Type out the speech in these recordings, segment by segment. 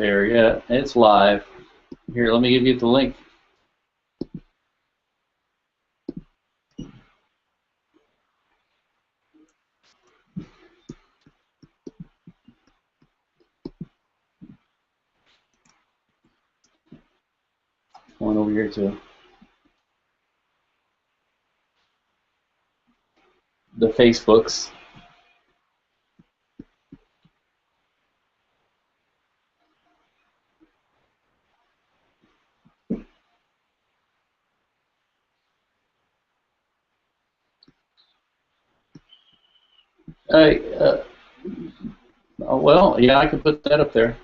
there yet. It's live. Here, let me give you the link. One over here too. The Facebooks. Well, yeah, I could put that up there.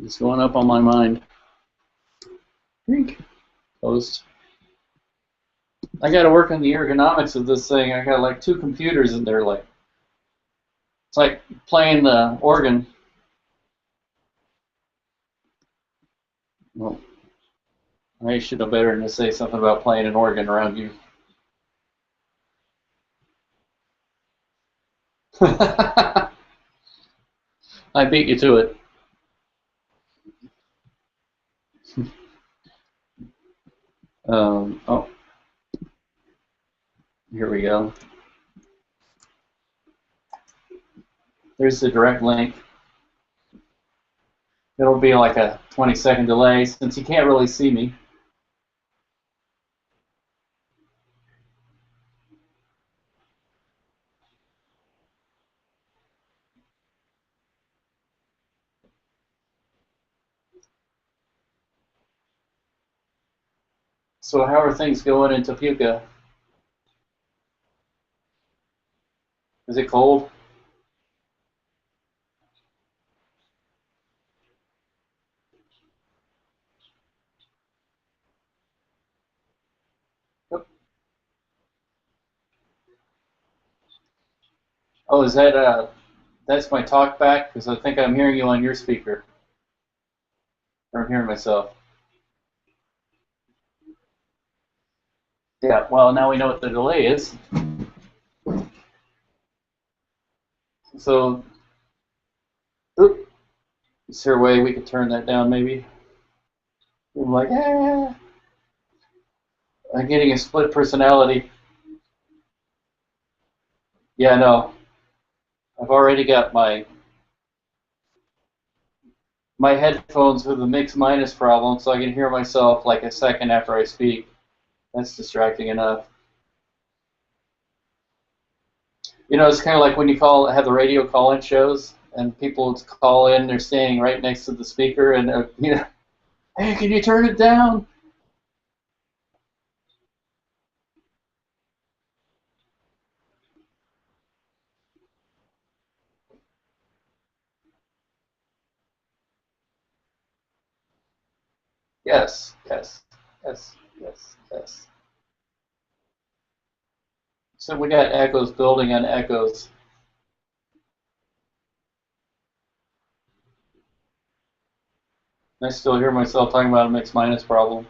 It's going up on my mind. Post. I got to work on the ergonomics of this thing. I got like 2 computers in there. Like it's like playing the organ. Well, I should know better than to say something about playing an organ around you. I beat you to it. Oh, here we go. There's the direct link. It'll be like a 20-second delay since you can't really see me. So how are things going in Topeka? Is it cold? Yep. Oh, is that that's my talk back? Because I think I'm hearing you on your speaker. Or I'm hearing myself. Yeah, well, now we know what the delay is. So, is there a way we could turn that down maybe? I'm like, I'm getting a split personality. Yeah, no. I've already got my headphones with a mix minus problem, so I can hear myself like a second after I speak. That's distracting enough. You know, it's kind of like when you have the radio call-in shows, and people call in, they're standing right next to the speaker, and hey, can you turn it down? Yes, yes, yes, yes, yes. So we got echoes building on echoes. I still hear myself talking about a mix minus problem.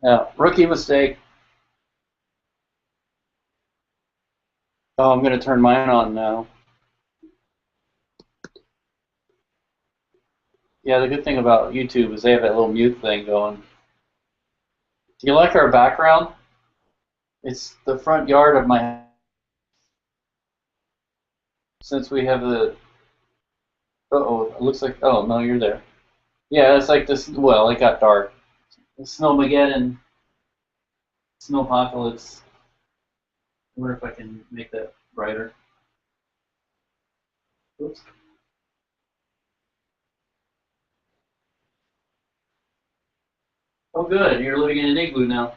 Yeah, rookie mistake. Oh, I'm going to turn mine on now. Yeah, the good thing about YouTube is they have that little mute thing going. Do you like our background? It's the front yard of my house. Since we have the... Uh-oh, it looks like... Oh, no, you're there. Yeah, it's like this... Well, it got dark. The Snowmageddon, Snowpocalypse. I wonder if I can make that brighter. Oops. Oh, good. You're living in an igloo now.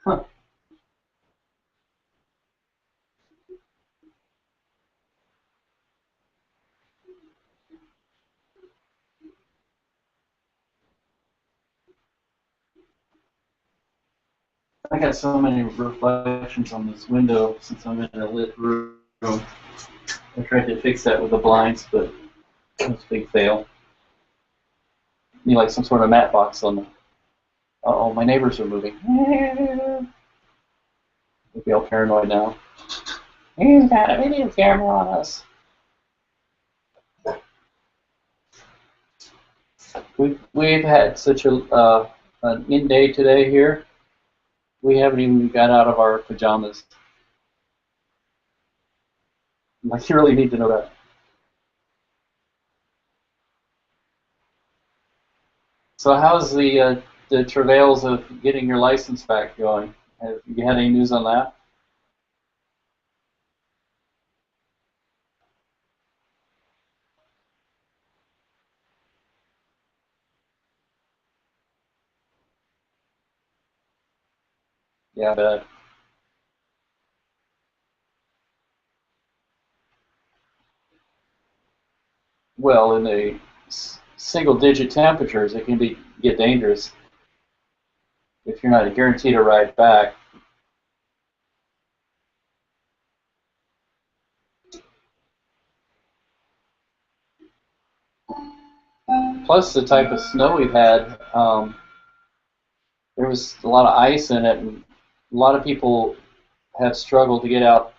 Huh. I got so many reflections on this window since I'm in a lit room. I tried to fix that with the blinds, but it was a big fail. You need like some sort of matte box on them. Uh oh, my neighbors are moving. I feel paranoid now. He's got a video camera on us. We've had such an in day today here. We haven't even got out of our pajamas. Like, you really need to know that. So how's the travails of getting your license back going? Have you had any news on that? Yeah, I bet. Well, in the single-digit temperatures, it can get dangerous if you're not guaranteed a ride back. Plus, the type of snow we've had, there was a lot of ice in it, and a lot of people have struggled to get out,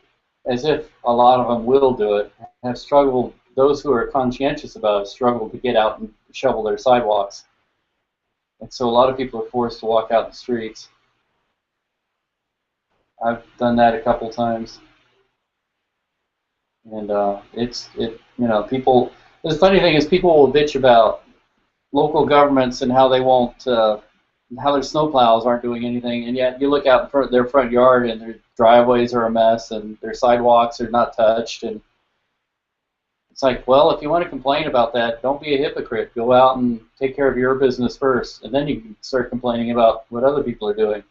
as if a lot of them will do it, have struggled, those who are conscientious about it, struggle to get out and shovel their sidewalks. And so a lot of people are forced to walk out in the streets. I've done that a couple times. And people, the funny thing is people will bitch about local governments and how they won't, how their snowplows aren't doing anything, and yet you look out in front of their front yard and their driveways are a mess and their sidewalks are not touched, and it's like, well, if you want to complain about that, don't be a hypocrite. Go out and take care of your business first, and then you can start complaining about what other people are doing.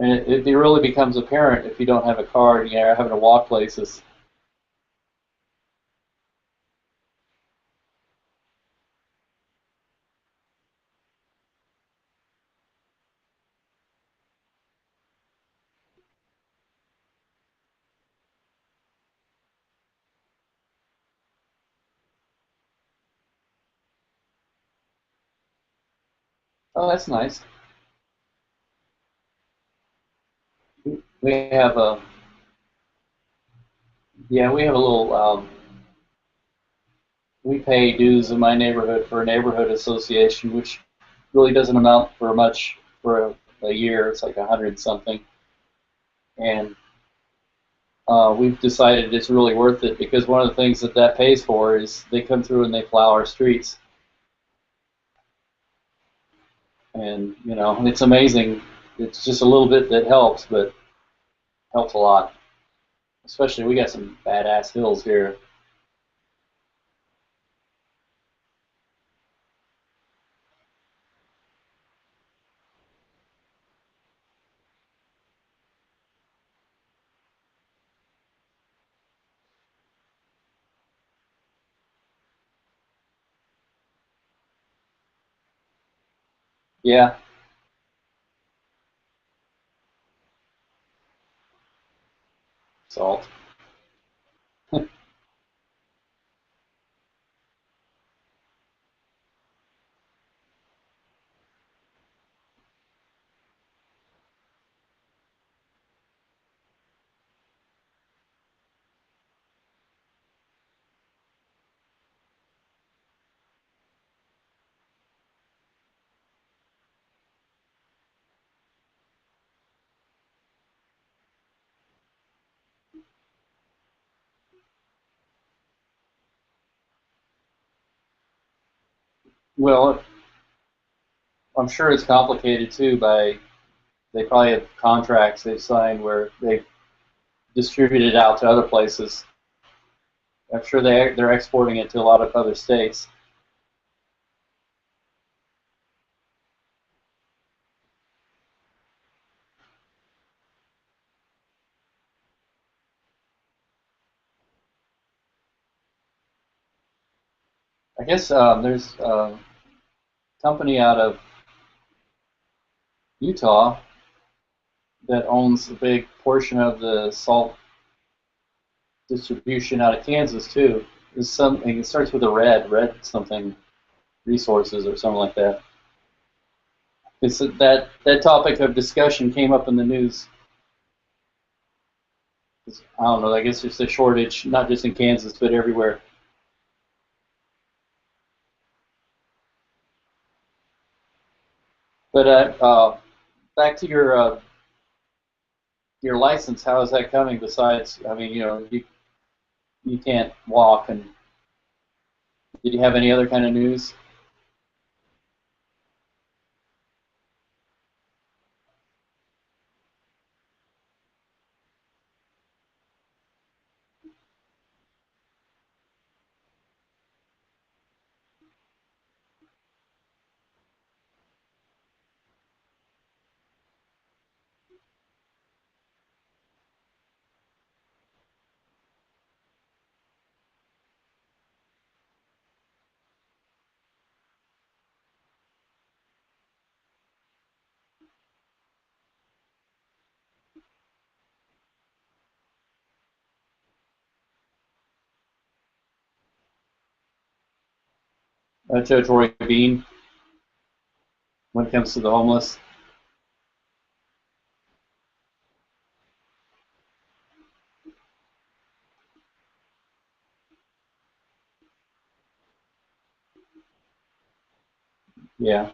And it really becomes apparent if you don't have a car and you're having to walk places. Oh, that's nice. We have a Yeah, we have a little. We pay dues in my neighborhood for a neighborhood association, which really doesn't amount for much for a year. It's like 100 something, and we've decided it's really worth it because one of the things that pays for is they come through and they plow our streets, and it's amazing. It's just a little bit that helps, but helps a lot. Especially we got some badass hills here. Yeah, salt. Well, I'm sure it's complicated too by they probably have contracts they've signed where they distribute it out to other places. I'm sure they're exporting it to a lot of other states. I guess there's company out of Utah that owns a big portion of the salt distribution out of Kansas too. There's something. It starts with a red something resources or something like that. It's that topic of discussion came up in the news. I don't know. I guess there's a shortage, not just in Kansas, but everywhere. But back to your license. How is that coming? Besides, I mean, you can't walk. And did you have any other kind of news? Judge Roy Bean, when it comes to the homeless. Yeah.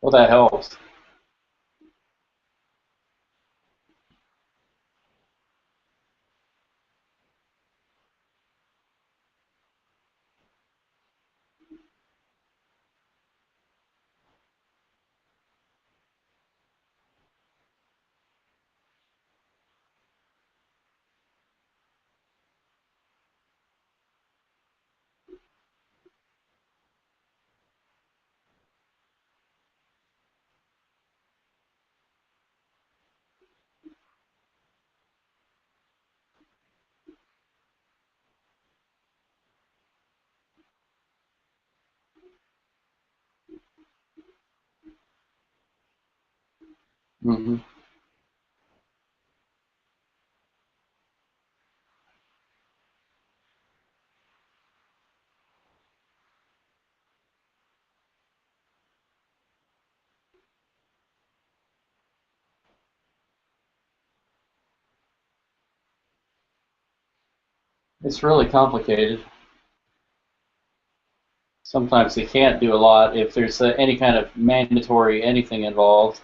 Well, that helps. Hmm. It's really complicated. Sometimes they can't do a lot if there's any kind of mandatory anything involved.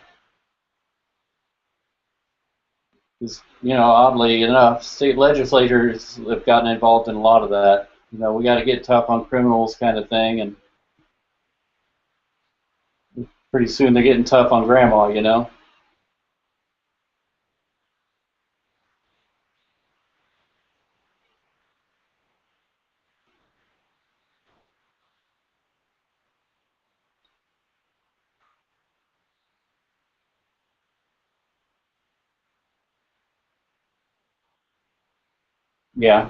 Because, oddly enough, state legislators have gotten involved in a lot of that. We got to get tough on criminals kind of thing, and pretty soon they're getting tough on grandma. Yeah.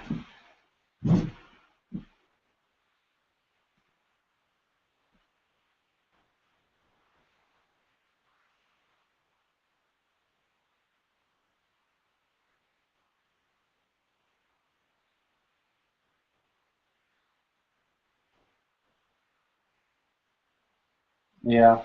Yeah.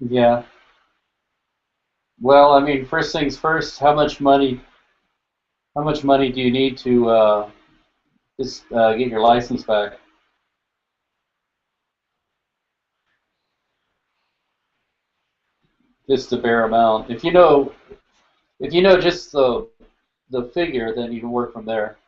Yeah. Well, I mean, first things first. How much money do you need to just get your license back? Just the bare amount. If you know just the figure, then you can work from there.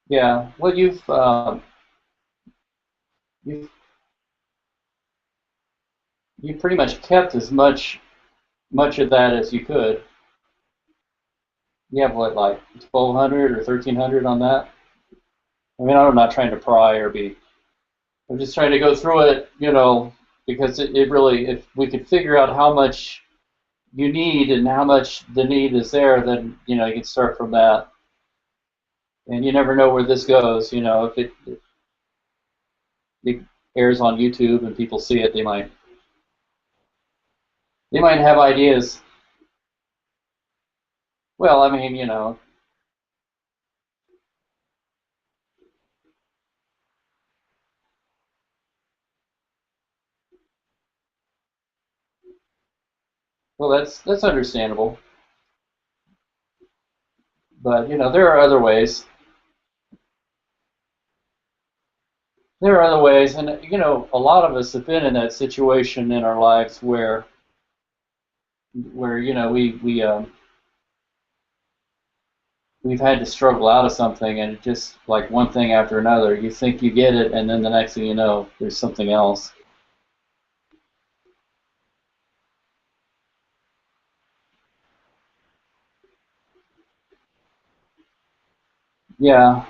Yeah. Well, you've you pretty much kept as much of that as you could. You have what, like 1,200 or 1,300 on that? I mean, I'm not trying to pry or be. I'm just trying to go through it, because it really, if we could figure out how much you need and how much the need is there, then you can start from that. And you never know where this goes. If it airs on YouTube and people see it, they might have ideas. Well, I mean, well, that's understandable. But there are other ways. There are other ways, and a lot of us have been in that situation in our lives where we've had to struggle out of something, and just like one thing after another, you think you get it, and then the next thing you know, there's something else. Yeah.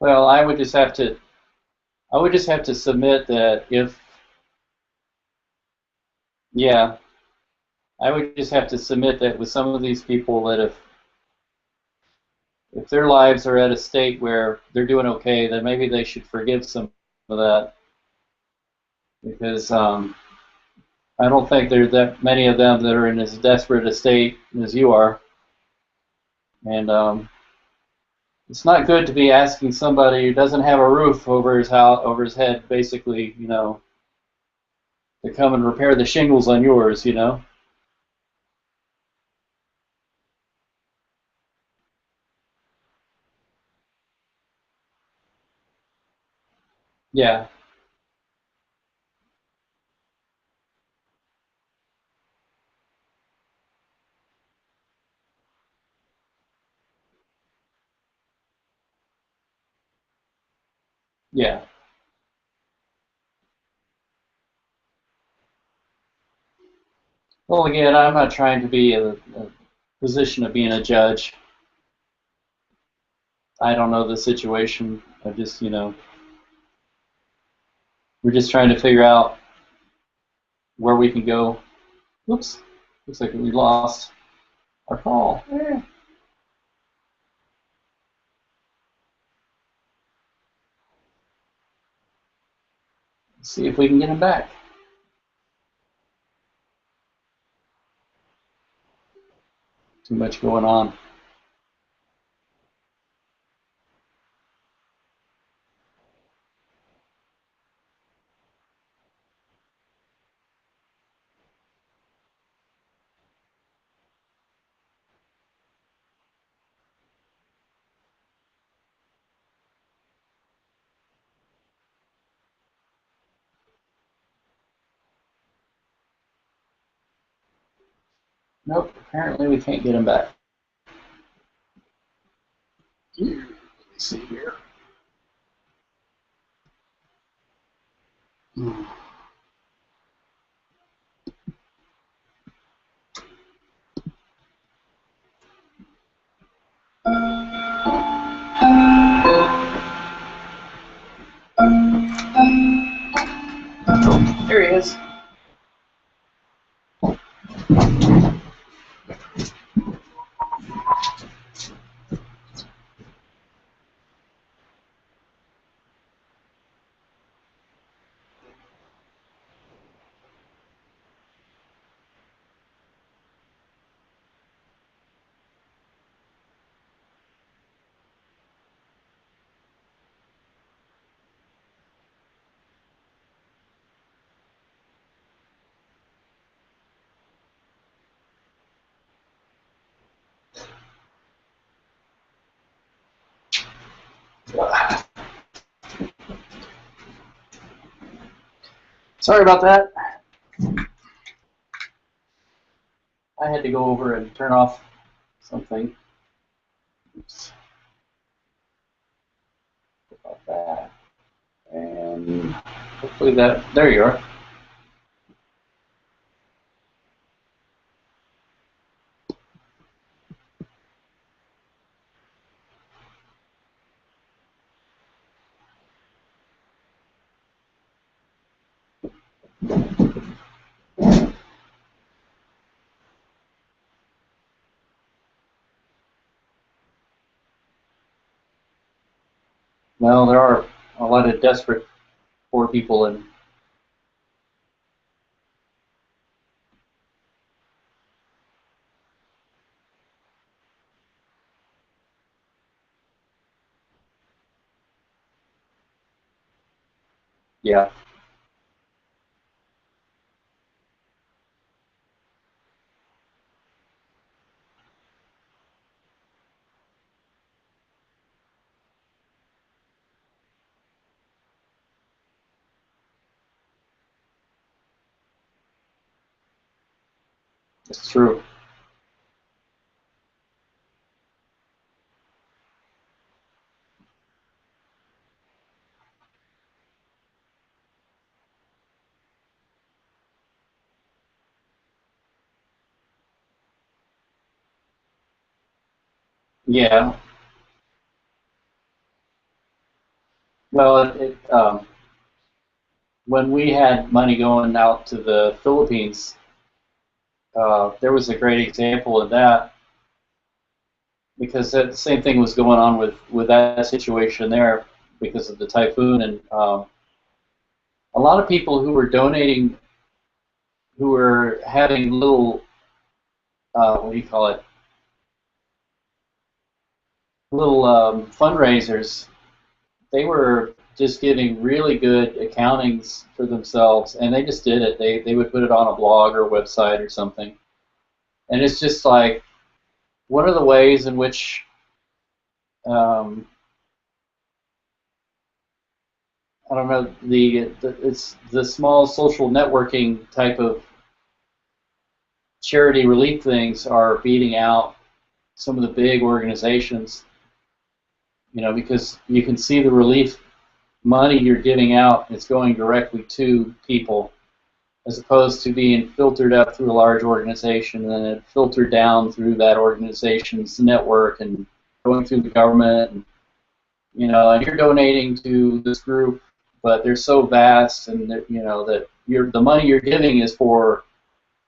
Well, I would just have to submit that if yeah, I would just have to submit that with some of these people that if their lives are at a state where they're doing okay, then maybe they should forgive some of that because I don't think there are that many of them that are in as desperate a state as you are, and it's not good to be asking somebody who doesn't have a roof over his head, basically, to come and repair the shingles on yours. Yeah, yeah. Well, again, I'm not trying to be a position of being a judge. I don't know the situation. I just. We're just trying to figure out where we can go. Oops, looks like we lost our call. Let's see if we can get him back. Too much going on. Nope, apparently we can't get him back. Let's see here. There he is. Sorry about that. I had to go over and turn off something. Oops. About that. And hopefully that, there you are. Well, there are a lot of desperate poor people, and yeah, it's true. Yeah. Well, when we had money going out to the Philippines, there was a great example of that, because that same thing was going on with that situation there because of the typhoon, and a lot of people who were donating, who were having little, what do you call it, little fundraisers, they were just giving really good accountings for themselves, and they just did it. They would put it on a blog or a website or something, and it's just like, what are the ways in which I don't know, it's the small social networking type of charity relief things are beating out some of the big organizations, because you can see the relief money you're giving out is going directly to people, as opposed to being filtered up through a large organization and then it filtered down through that organization's network and going through the government, and and you're donating to this group but they're so vast, and you know that the money you're giving is for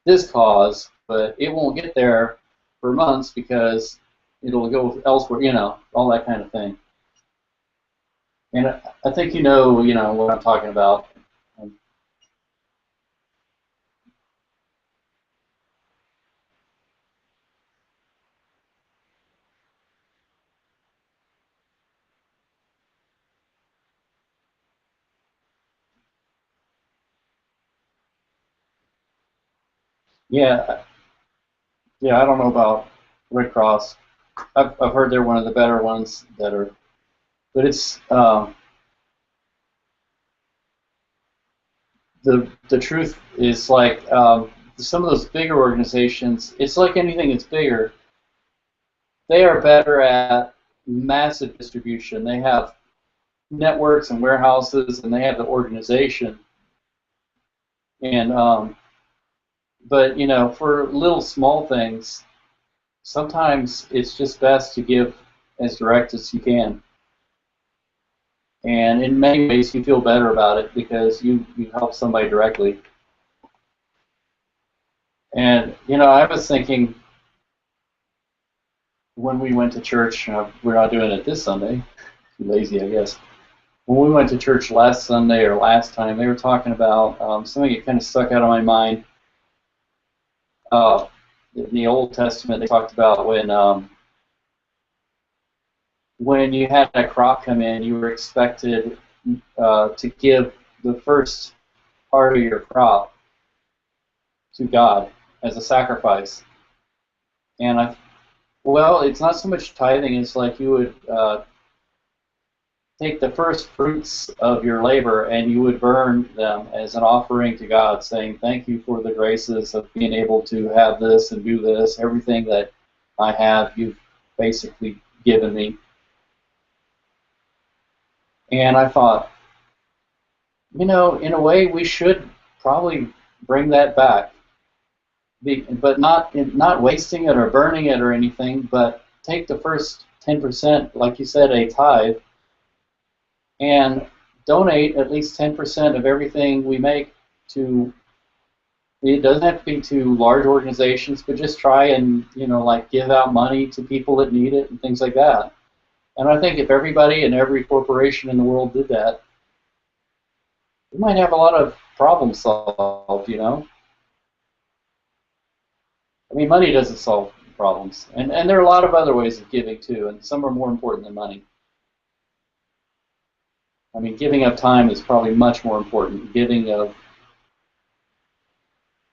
this cause, but it won't get there for months because it'll go elsewhere. You know, all that kind of thing. And I think you know what I'm talking about. Um, yeah, yeah. I don't know about Red Cross. I've heard they're one of the better ones that are, but it's the truth is like some of those bigger organizations. It's like anything that's bigger. They are better at massive distribution. They have networks and warehouses, and they have the organization. And but you know, for little small things, sometimes it's just best to give as direct as you can. And in many ways, you feel better about it because you help somebody directly. And you know, I was thinking when we went to church, we're not doing it this Sunday. Too lazy, I guess. When we went to church last Sunday or last time, they were talking about something that kind of stuck out of my mind. In the Old Testament, they talked about when you had a crop come in, you were expected to give the first part of your crop to God as a sacrifice. And well, it's not so much tithing; it's like you would take the first fruits of your labor and you would burn them as an offering to God, saying, "Thank you for the graces of being able to have this and do this. Everything that I have, you've basically given me." And I thought, you know, in a way, we should probably bring that back, but not wasting it or burning it or anything, but take the first 10%, like you said, a tithe, and donate at least 10% of everything we make to. It doesn't have to be to large organizations, but just try and like give out money to people that need it and things like that. And I think if everybody and every corporation in the world did that, we might have a lot of problems solved. I mean, money doesn't solve problems, and there are a lot of other ways of giving too, and some are more important than money. I mean, giving of time is probably much more important. Giving of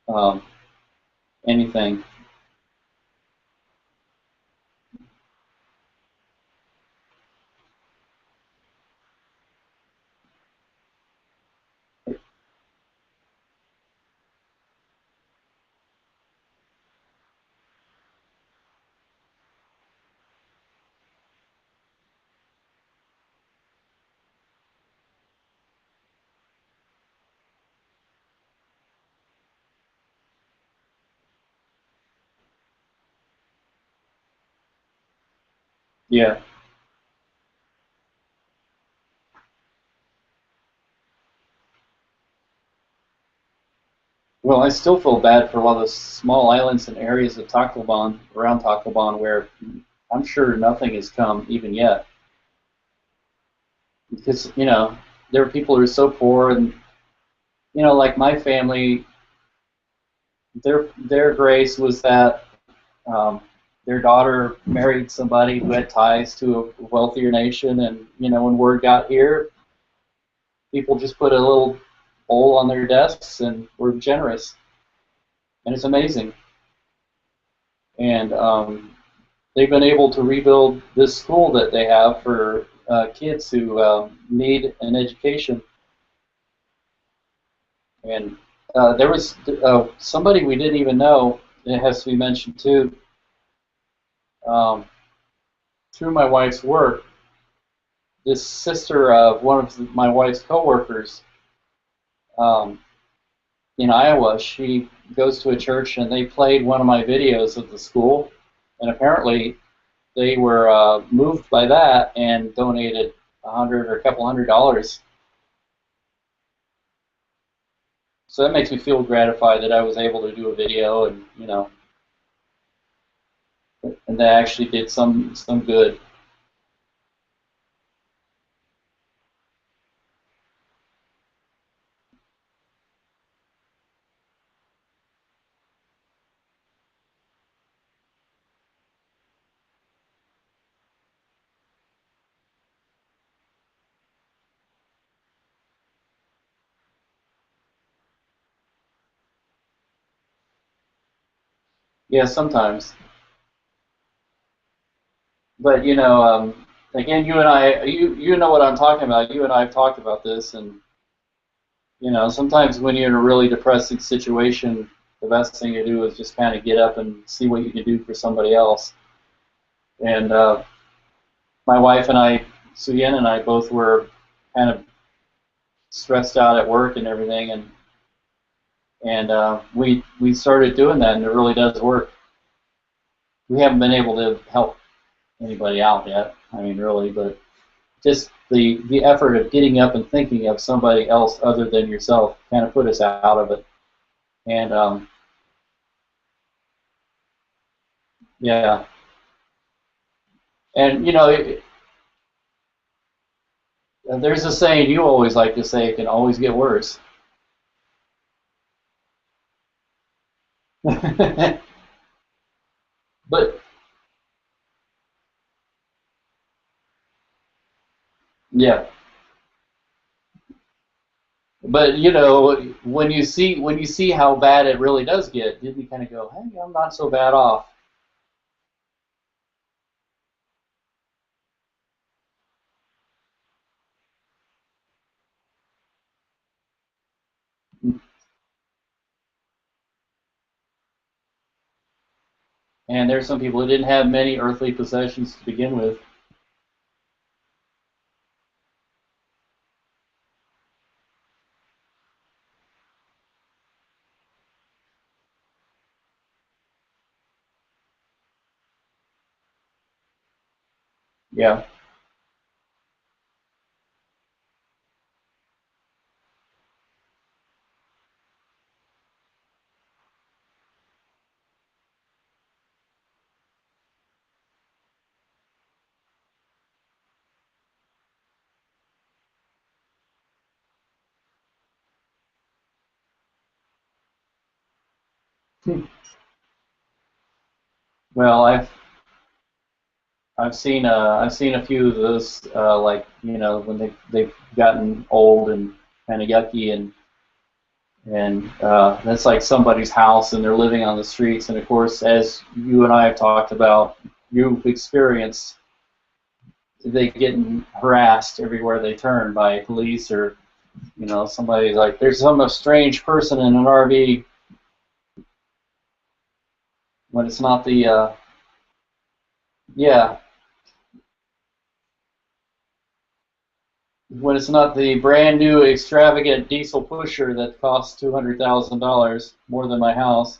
um, anything. Yeah. Well, I still feel bad for a lot of those small islands and areas of Tacloban, around Tacloban, where I'm sure nothing has come even yet. Because, there are people who are so poor, and, like my family, their grace was that their daughter married somebody who had ties to a wealthier nation, and, when word got here, people just put a little bowl on their desks and were generous. And it's amazing. And they've been able to rebuild this school that they have for kids who need an education. And there was somebody we didn't even know, it has to be mentioned too, um, through my wife's work, this sister of one of my wife's coworkers um, in Iowa, she goes to a church and they played one of my videos of the school, and apparently they were moved by that and donated $100 or a couple $100. So that makes me feel gratified that I was able to do a video, and and that actually did some good. Yeah, sometimes. But again, you and I, you know what I'm talking about. You and I have talked about this, and sometimes when you're in a really depressing situation, the best thing to do is just kind of get up and see what you can do for somebody else. And my wife and I, Suyen and I, both were kind of stressed out at work and everything, and we started doing that, and it really does work. We haven't been able to help anybody out yet. I mean, really, but just the effort of getting up and thinking of somebody else other than yourself kind of put us out of it. And yeah, and there's a saying you always like to say: it can always get worse. But yeah, but when you see how bad it really does get, then you kind of go, hey, I'm not so bad off. And there's some people who didn't have many earthly possessions to begin with. Yeah. Well, I've seen a few of those, like when they've gotten old and kind of yucky, and that's like somebody's house and they're living on the streets. And of course, as you and I have talked about, you've experienced they getting harassed everywhere they turn by police, or somebody's like, there's some strange person in an RV, when it's not the yeah, when it's not the brand new extravagant diesel pusher that costs $200,000 more than my house.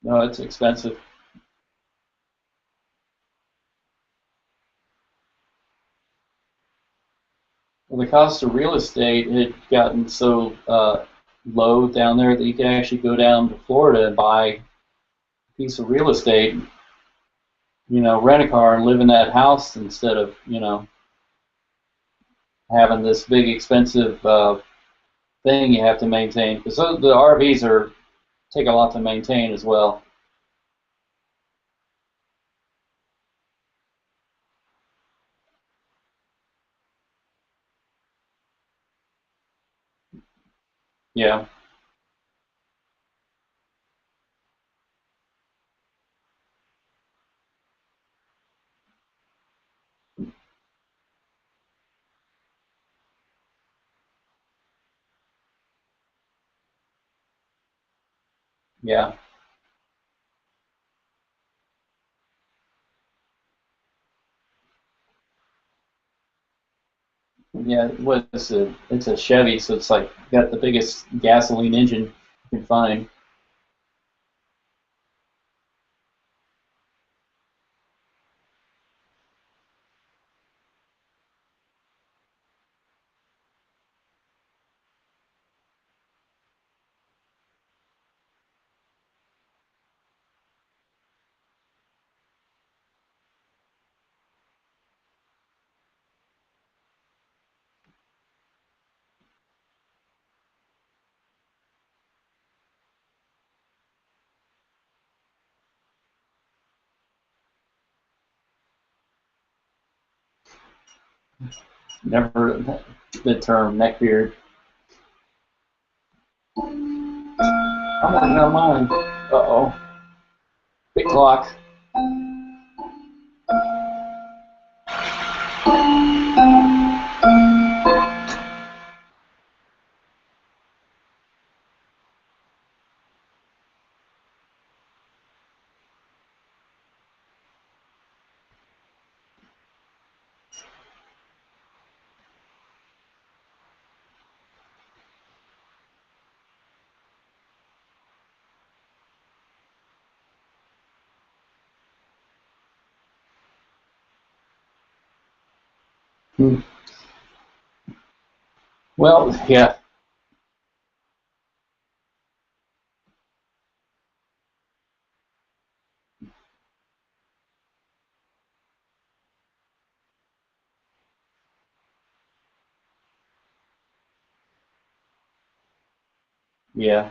No, it's expensive. Well, the cost of real estate had gotten so low down there that you can actually go down to Florida and buy a piece of real estate, rent a car and live in that house instead of, having this big expensive thing you have to maintain. Because the RVs take a lot to maintain as well. Yeah, yeah, yeah. It's a Chevy, so it's like got the biggest gasoline engine you can find. Never the term neckbeard. I'm working on mine. Uh-oh. Big clock. Hmm. Well, yeah. Yeah.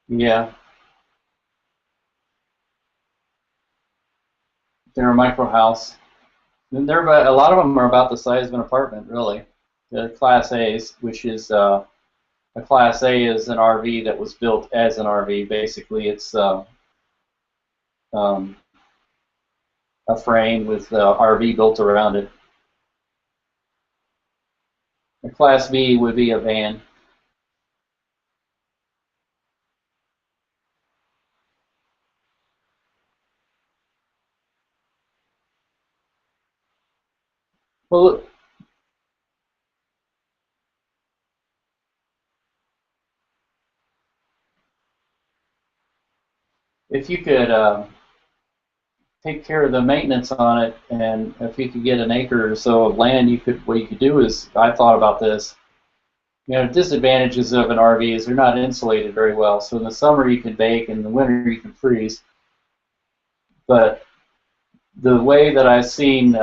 Yeah. They're a micro house. And they're about, a lot of them are about the size of an apartment, really. The Class A's, which is a Class A is an RV that was built as an RV. Basically, it's um, a frame with the RV built around it. A Class B would be a van. Well, if you could take care of the maintenance on it, and if you could get an acre or so of land, you could. What you could do is, I thought about this. You know, disadvantages of an RV is they're not insulated very well. So in the summer you can bake, in the winter you can freeze. But the way that I've seen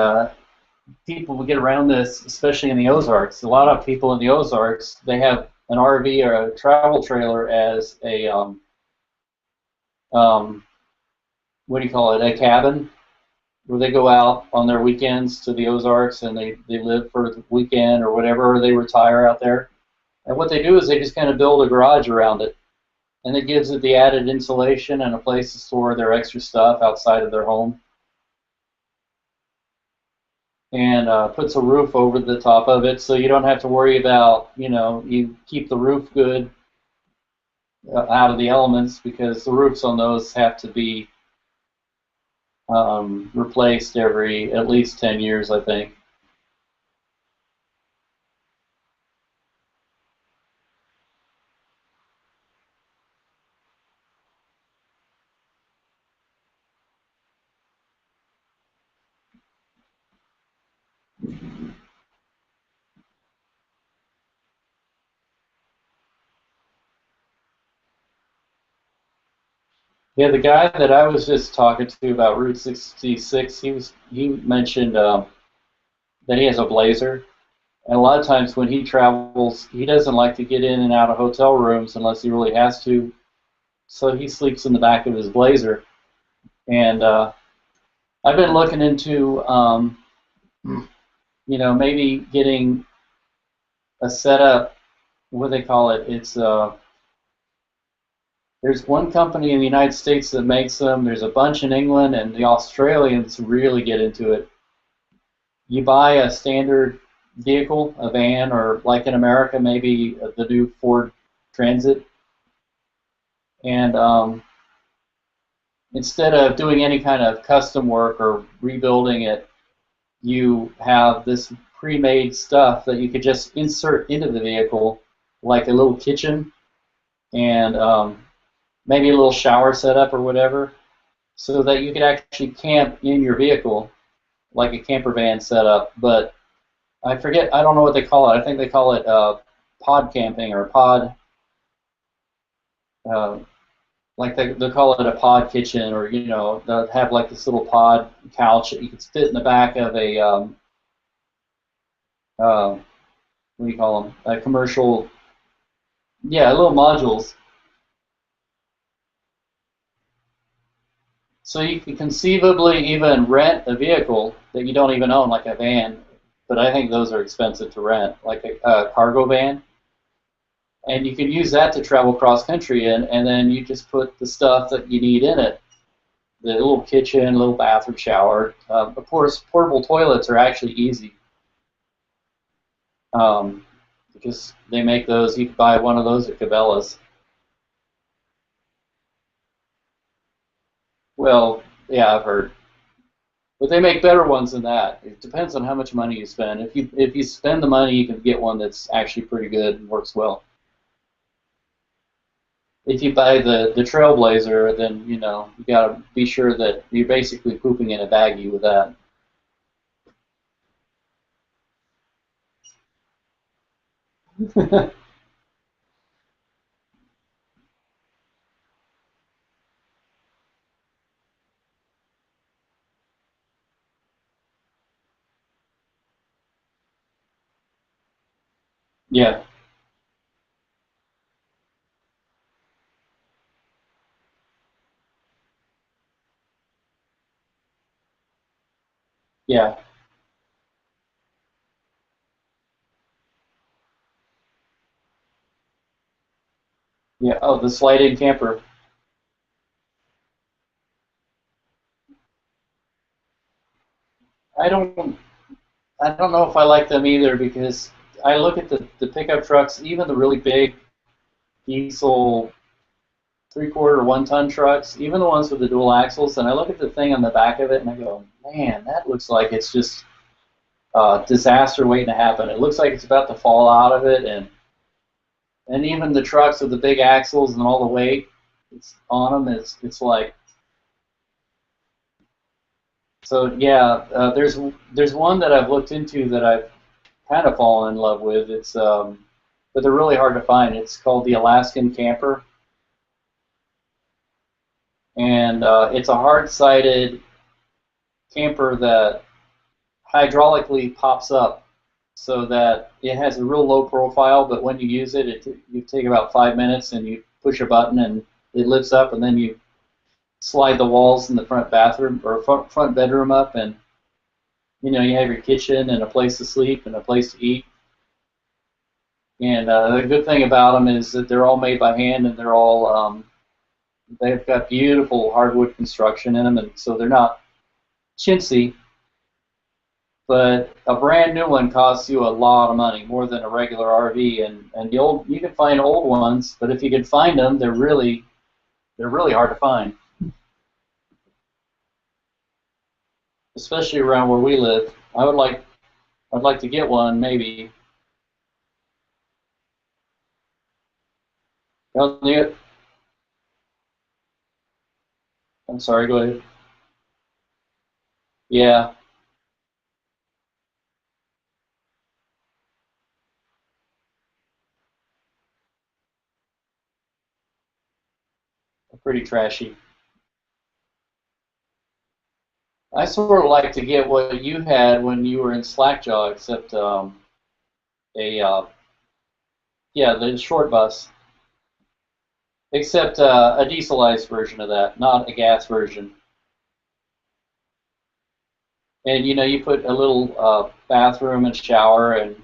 people get around this, especially in the Ozarks, a lot of people in the Ozarks, they have an RV or a travel trailer as a um, what do you call it, a cabin, where they go out on their weekends to the Ozarks and they live for the weekend or whatever, or they retire out there. And what they do is they just kind of build a garage around it. And it gives it the added insulation and a place to store their extra stuff outside of their home. And puts a roof over the top of it so you don't have to worry about, you know, you keep the roof good out of the elements, because the roofs on those have to be replaced every at least 10 years, I think. Yeah, the guy that I was just talking to about Route 66, he mentioned that he has a Blazer, and a lot of times when he travels, he doesn't like to get in and out of hotel rooms unless he really has to. So he sleeps in the back of his Blazer. And I've been looking into, you know, maybe getting a setup. What do they call it? It's there's one company in the United States that makes them. There's a bunch in England, and the Australians really get into it. You buy a standard vehicle, a van, or like in America, maybe the new Ford Transit, and instead of doing any kind of custom work or rebuilding it, you have this pre-made stuff that you could just insert into the vehicle, like a little kitchen and maybe a little shower setup or whatever, so that you could actually camp in your vehicle like a camper van setup. But I forget, I don't know what they call it. I think they call it pod camping or pod, uh, like they call it a pod kitchen, or they'll have like this little pod couch that you could fit in the back of a what do you call them? A commercial, yeah, little modules. So you can conceivably even rent a vehicle that you don't even own, like a van. But I think those are expensive to rent, like a cargo van. And you can use that to travel cross country in, and then you just put the stuff that you need in it. The little kitchen, little bathroom, shower. Of course, portable toilets are actually easy because they make those. You can buy one of those at Cabela's. Well, yeah, I've heard. But they make better ones than that. It depends on how much money you spend. If you spend the money, you can get one that's actually pretty good and works well. If you buy the Trailblazer, then you got to be sure that you're basically pooping in a baggie with that. Yeah, yeah, yeah. Oh, the slide-in camper. I don't, I don't know if I like them either because I look at the pickup trucks, even the really big diesel three-quarter, one-ton trucks, even the ones with the dual axles, and I look at the thing on the back of it and I go, man, that looks like it's just disaster waiting to happen. It looks like it's about to fall out of it, and even the trucks with the big axles and all the weight it's on them, it's like so. Yeah, there's one that I've looked into that I've kind of fallen in love with. It's but they're really hard to find. It's called the Alaskan Camper, and it's a hard-sided camper that hydraulically pops up so that it has a real low profile, but when you use it, you take about 5 minutes and you push a button and it lifts up, and then you slide the walls in the front bathroom or front bedroom up, and you have your kitchen and a place to sleep and a place to eat. And the good thing about them is that they're all made by hand, and they've got beautiful hardwood construction in them, and so they're not chintzy. But a brand new one costs you a lot of money, more than a regular RV. And the old, you can find old ones, but if you can find them, they're really hard to find, especially around where we live. I'd like to get one, maybe. I'm sorry, go ahead. Yeah, pretty trashy. I sort of like to get what you had when you were in Slackjaw, except a yeah, the short bus, except a dieselized version of that, not a gas version. And you put a little bathroom and shower and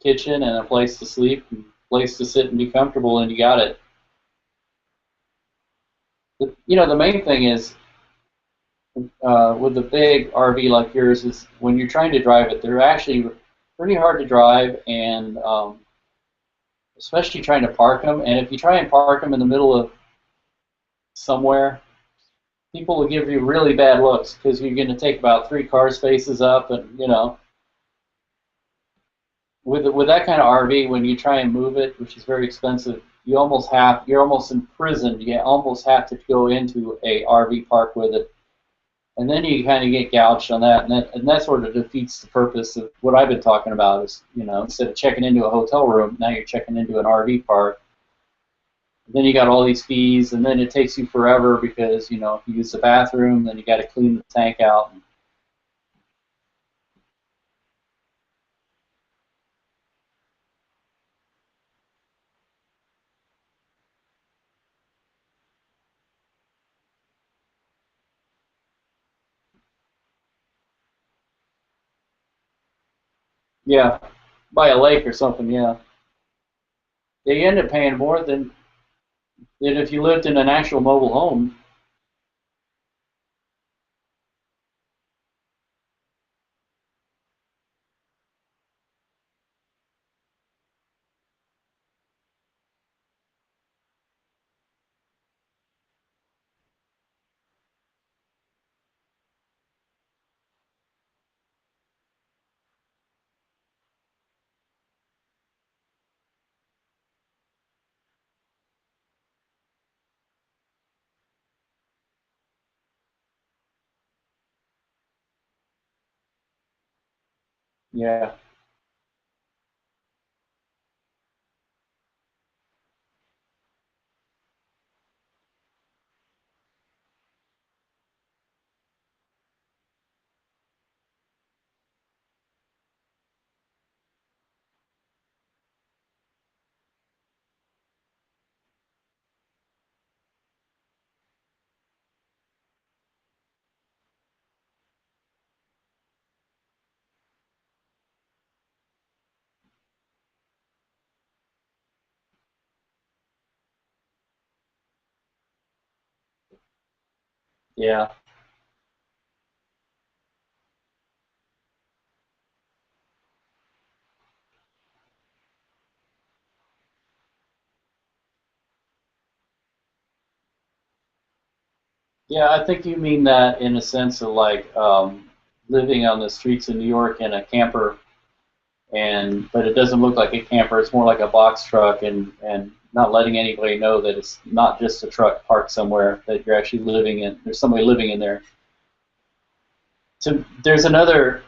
kitchen and a place to sleep, and place to sit and be comfortable, and you got it. The main thing is with the big RV like yours is when you're trying to drive it, they're actually pretty hard to drive, and especially trying to park them. And if you try and park them in the middle of somewhere, people will give you really bad looks because you're going to take about 3 car spaces up, and with that kind of RV, when you try and move it, which is very expensive, you're almost imprisoned. You almost have to go into a RV park with it, and then you kind of get gouged on that, and that sort of defeats the purpose of what I've been talking about. Is instead of checking into a hotel room, now you're checking into an RV park. Then you got all these fees, and then it takes you forever because if you use the bathroom, then you got to clean the tank out. Yeah, by a lake or something. Yeah, they end up paying more than if you lived in an actual mobile home. Yeah, yeah, yeah. I think you mean that in a sense of like living on the streets of New York in a camper, and but it doesn't look like a camper. It's more like a box truck, and not letting anybody know that it's not just a truck parked somewhere, that you're actually living in. There's somebody living in there. So there's another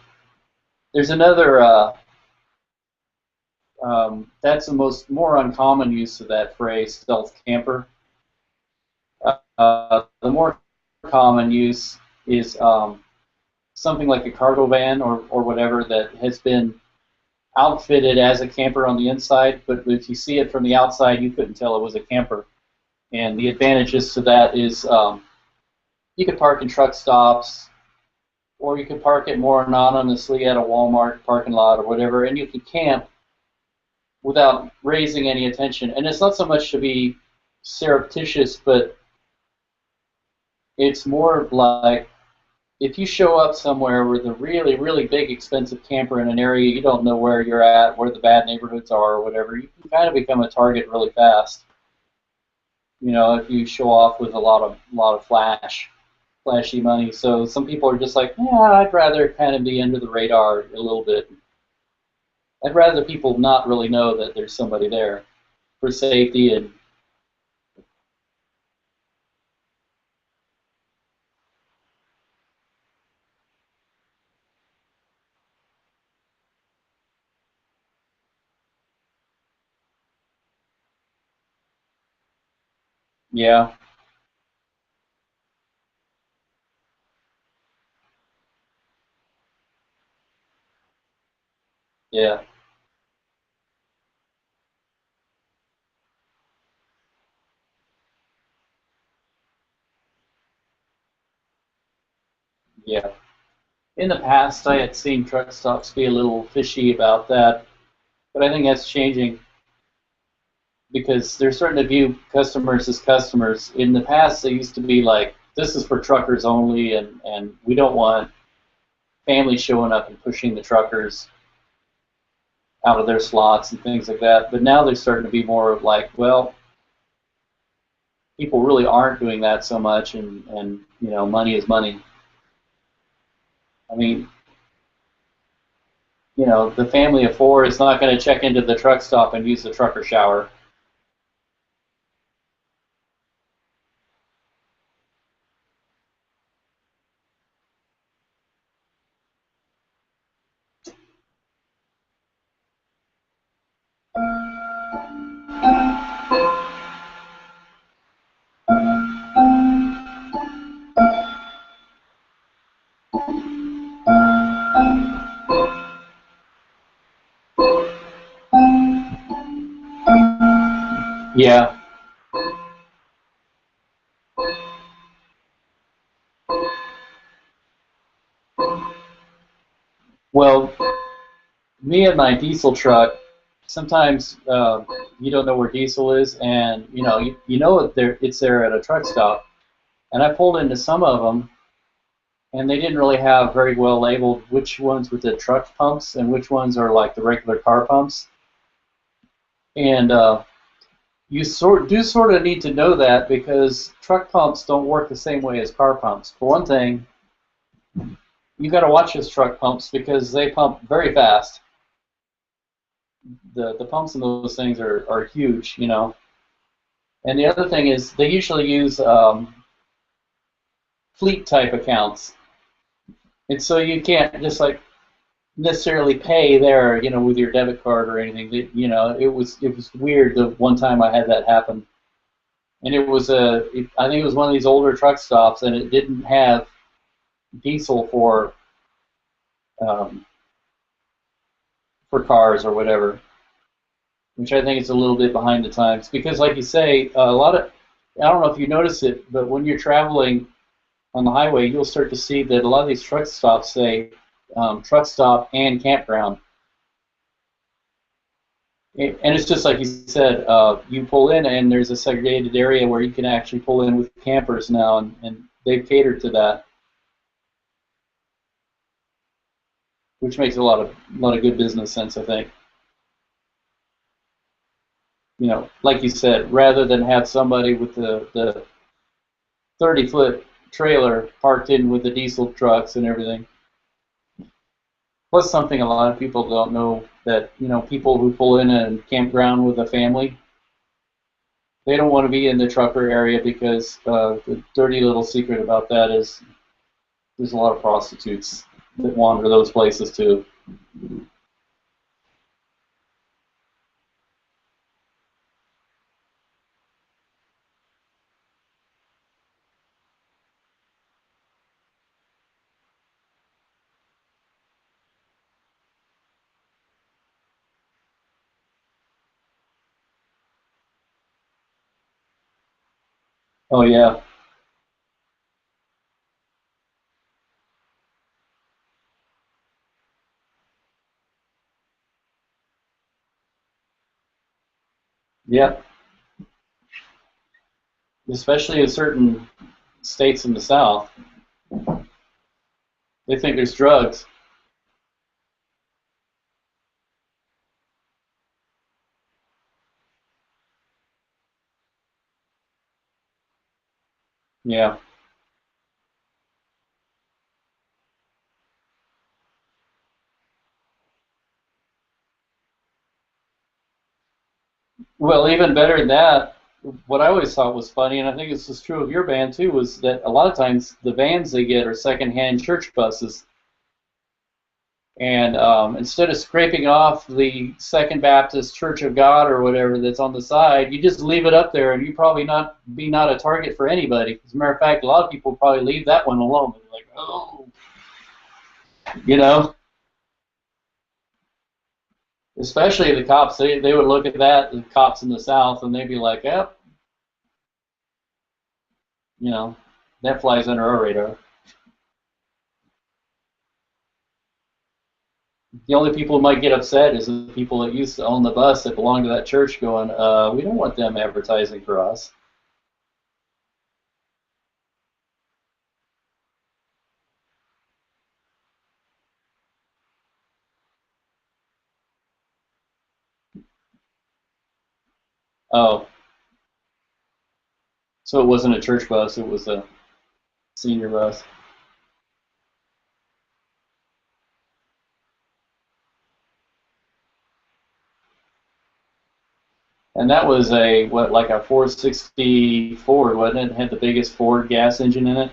that's the more uncommon use of that phrase, stealth camper. The more common use is something like a cargo van or whatever that has been outfitted as a camper on the inside, but if you see it from the outside, you couldn't tell it was a camper. And the advantages to that is you could park in truck stops, or you could park it more anonymously at a Walmart parking lot or whatever, and you could camp without raising any attention. And it's not so much to be surreptitious, but it's more like if you show up somewhere with a really, really big, expensive camper in an area you don't know where you're at, where the bad neighborhoods are, or whatever, you can kind of become a target really fast. If you show off with a lot of flashy money. So some people are just like, yeah, I'd rather kind of be under the radar a little bit. I'd rather people not really know that there's somebody there for safety and yeah, yeah, yeah. In the past, I had seen truck stops be a little fishy about that, but I think that's changing because they're starting to view customers as customers. In the past, they used to be like, this is for truckers only, and we don't want families showing up and pushing the truckers out of their slots and things like that. But now they're starting to be more of like, well, people really aren't doing that so much, and money is money. I mean, the family of four is not going to check into the truck stop and use the trucker shower. Yeah. Well, me and my diesel truck, sometimes you don't know where diesel is, and it's there at a truck stop. And I pulled into some of them, and they didn't really have very well labeled which ones with the truck pumps and which ones are like the regular car pumps. And you sort of need to know that, because truck pumps don't work the same way as car pumps. For one thing, you got to watch those truck pumps because they pump very fast. The pumps in those things are huge. And the other thing is they usually use fleet type accounts, and so you can't just like necessarily pay there, with your debit card or anything. It was weird the one time I had that happen, and I think it was one of these older truck stops, and it didn't have diesel um, for cars or whatever, which I think is a little bit behind the times. Because, like you say, a lot of, I don't know if you notice it, but when you're traveling on the highway, you'll start to see that a lot of these truck stops say truck stop and campground. And it's just like you said, you pull in and there's a segregated area where you can actually pull in with campers now, and they've catered to that, which makes a lot of good business sense, I think. Like you said, rather than have somebody with the 30-foot trailer parked in with the diesel trucks and everything. Plus, something a lot of people don't know, that people who pull in a campground with a family, they don't want to be in the trucker area, because the dirty little secret about that is there's a lot of prostitutes that wander those places too. Oh yeah, yeah. Especially in certain states in the South, they think there's drugs. Yeah. Well, even better than that, what I always thought was funny, and I think this is true of your band too, was that a lot of times the vans they get are secondhand church buses. And instead of scraping off the Second Baptist Church of God or whatever that's on the side, you just leave it up there, and you probably not a target for anybody. As a matter of fact, a lot of people probably leave that one alone. They're like, oh, you know. Especially the cops, they would look at that, the cops in the South, and they'd be like, yep, you know, that flies under our radar. The only people who might get upset is the people that used to own the bus that belong to that church going, we don't want them advertising for us. Oh, So it wasn't a church bus; it was a senior bus. And that was a what, like a 460 Ford, wasn't it? It had the biggest Ford gas engine in it.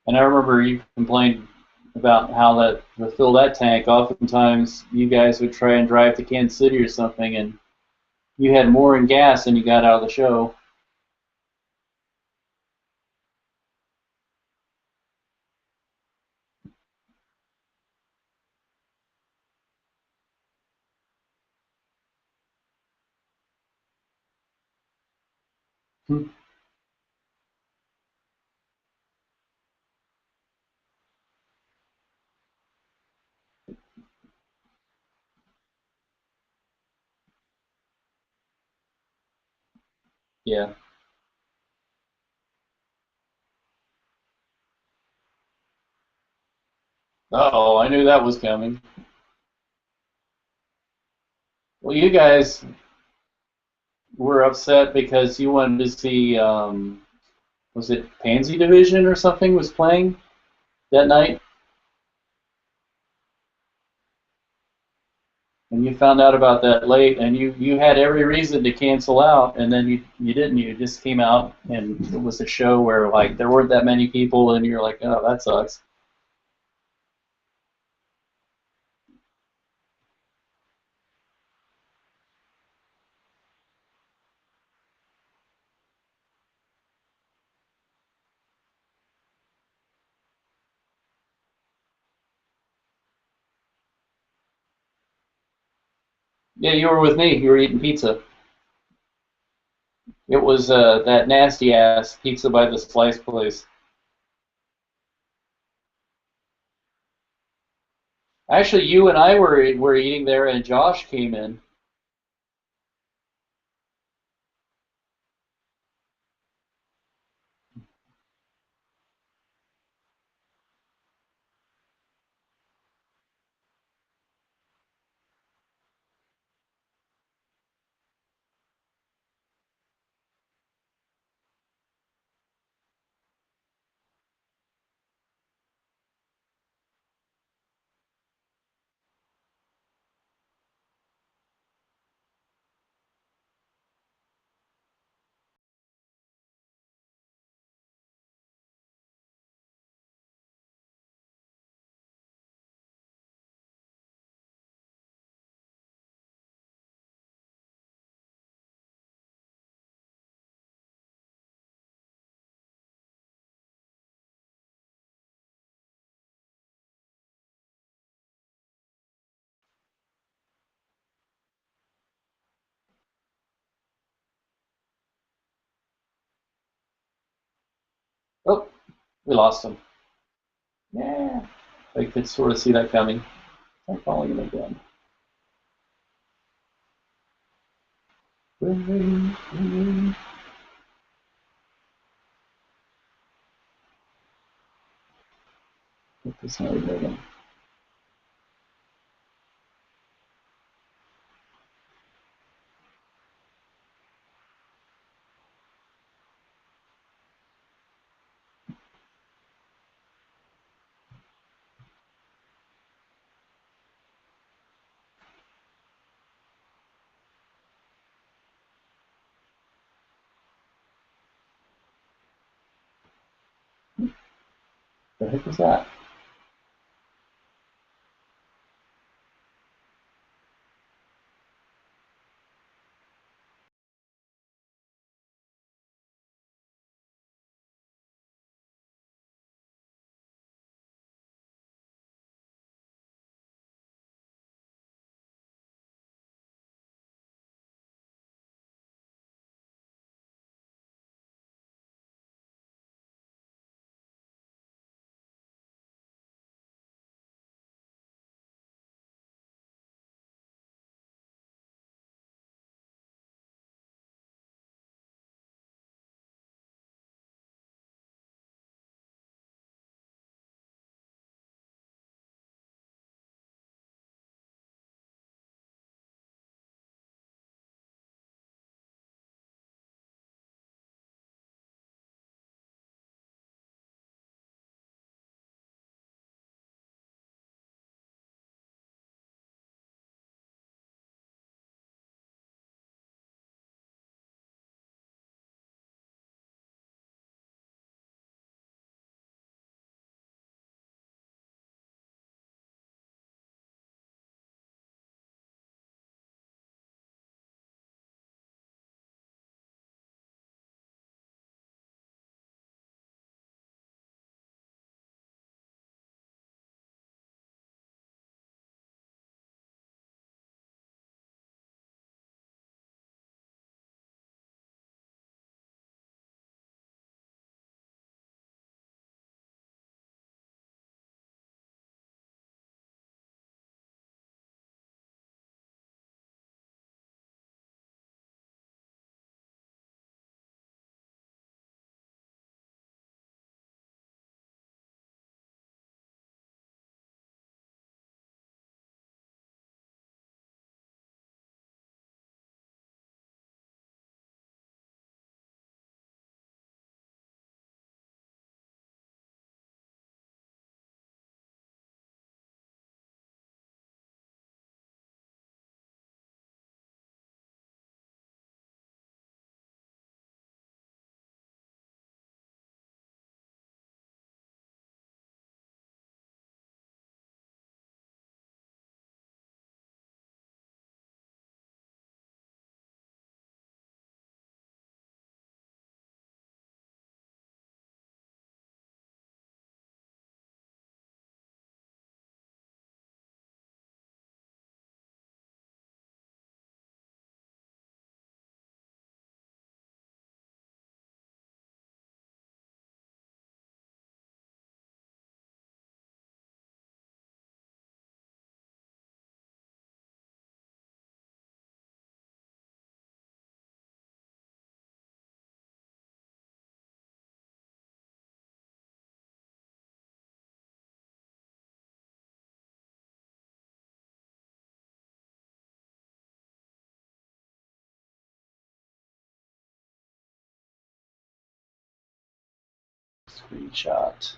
And I remember you complained about how that to fill that tank, oftentimes you guys would try and drive to Kansas City or something, and you had more in gas than you got out of the show. Hmm. Yeah. Oh, I knew that was coming. Well, you guys were upset because you wanted to see, was it Pansy Division or something was playing that night, and you found out about that late, and you had every reason to cancel out, and then you didn't. You just came out, and it was a show where like there weren't that many people, and you're like, oh, that sucks. Yeah, you were with me. You were eating pizza. It was that nasty ass pizza by the slice place. Actually, you and I were eating there, and Josh came in. Oh, we lost him. Yeah, I could sort of see that coming. I'm calling him again. Ring, ring, ring, ring. Get this out of there. The heck was that? Screenshot.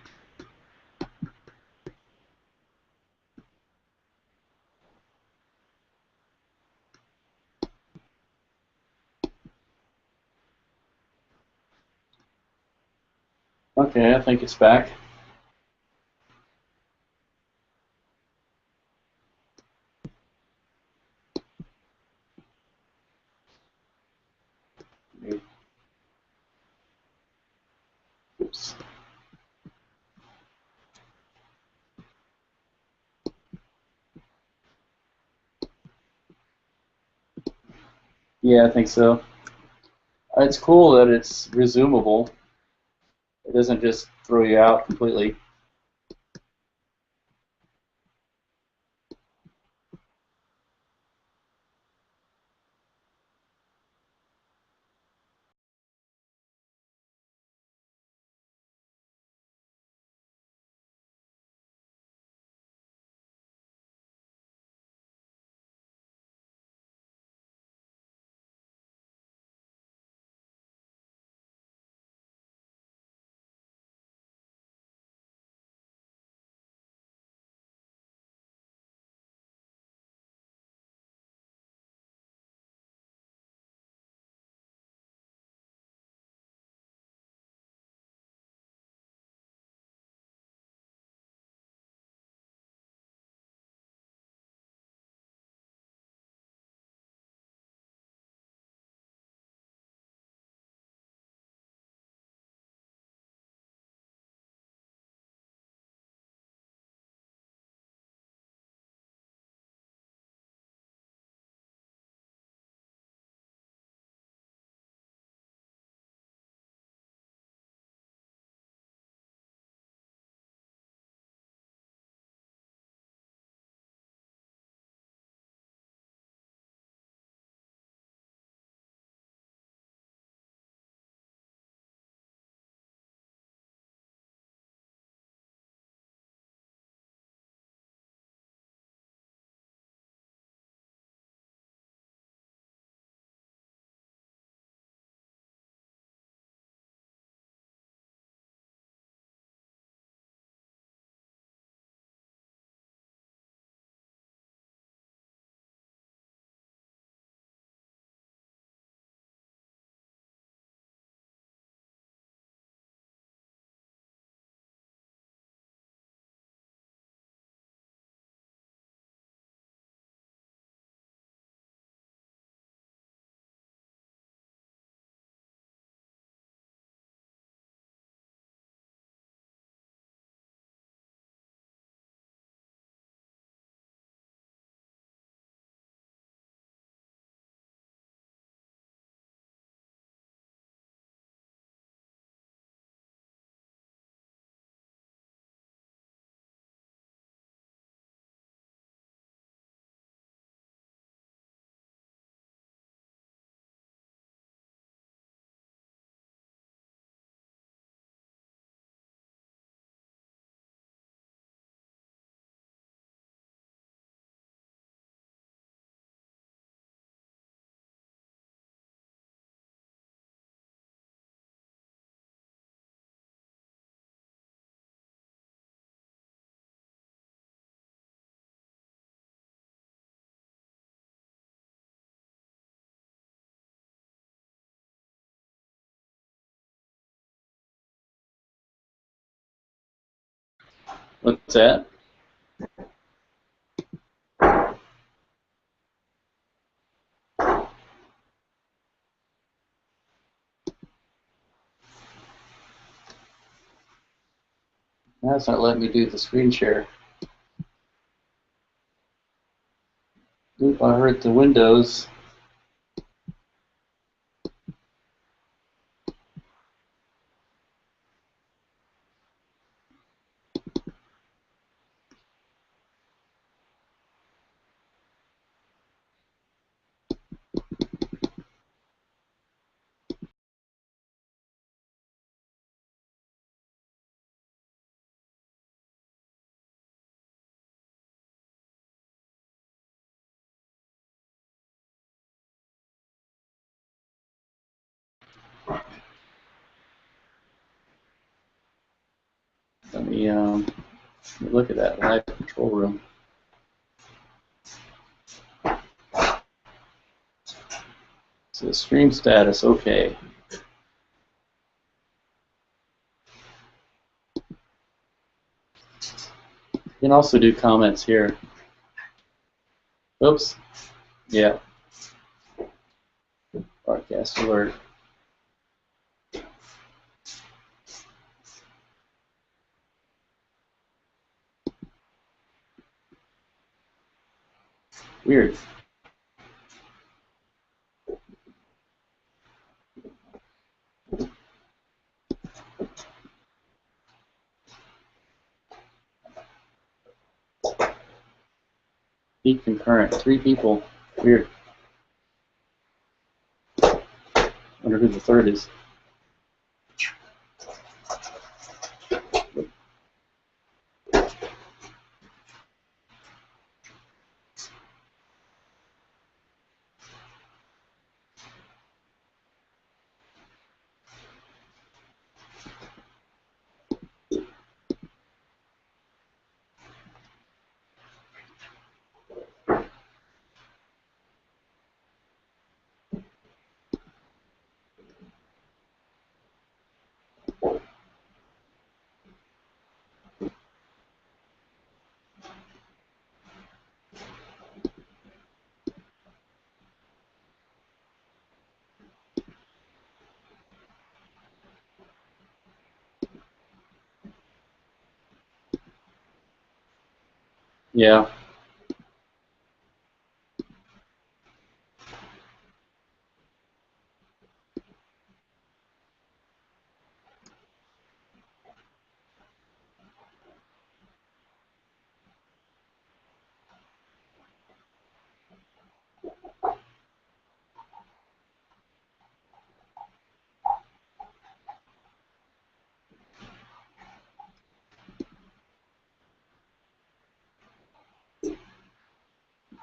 Okay, I think it's back. Oops. Yeah, I think so. It's cool that it's resumable. It doesn't just throw you out completely. What's that? That's not letting me do the screen share. Oop, I hurt the Windows. Let me look at that live control room. So stream status, okay. You can also do comments here. Oops. Yeah. Broadcast alert. Weird. Be concurrent. 3 people. Weird. Wonder who the third is. Yeah.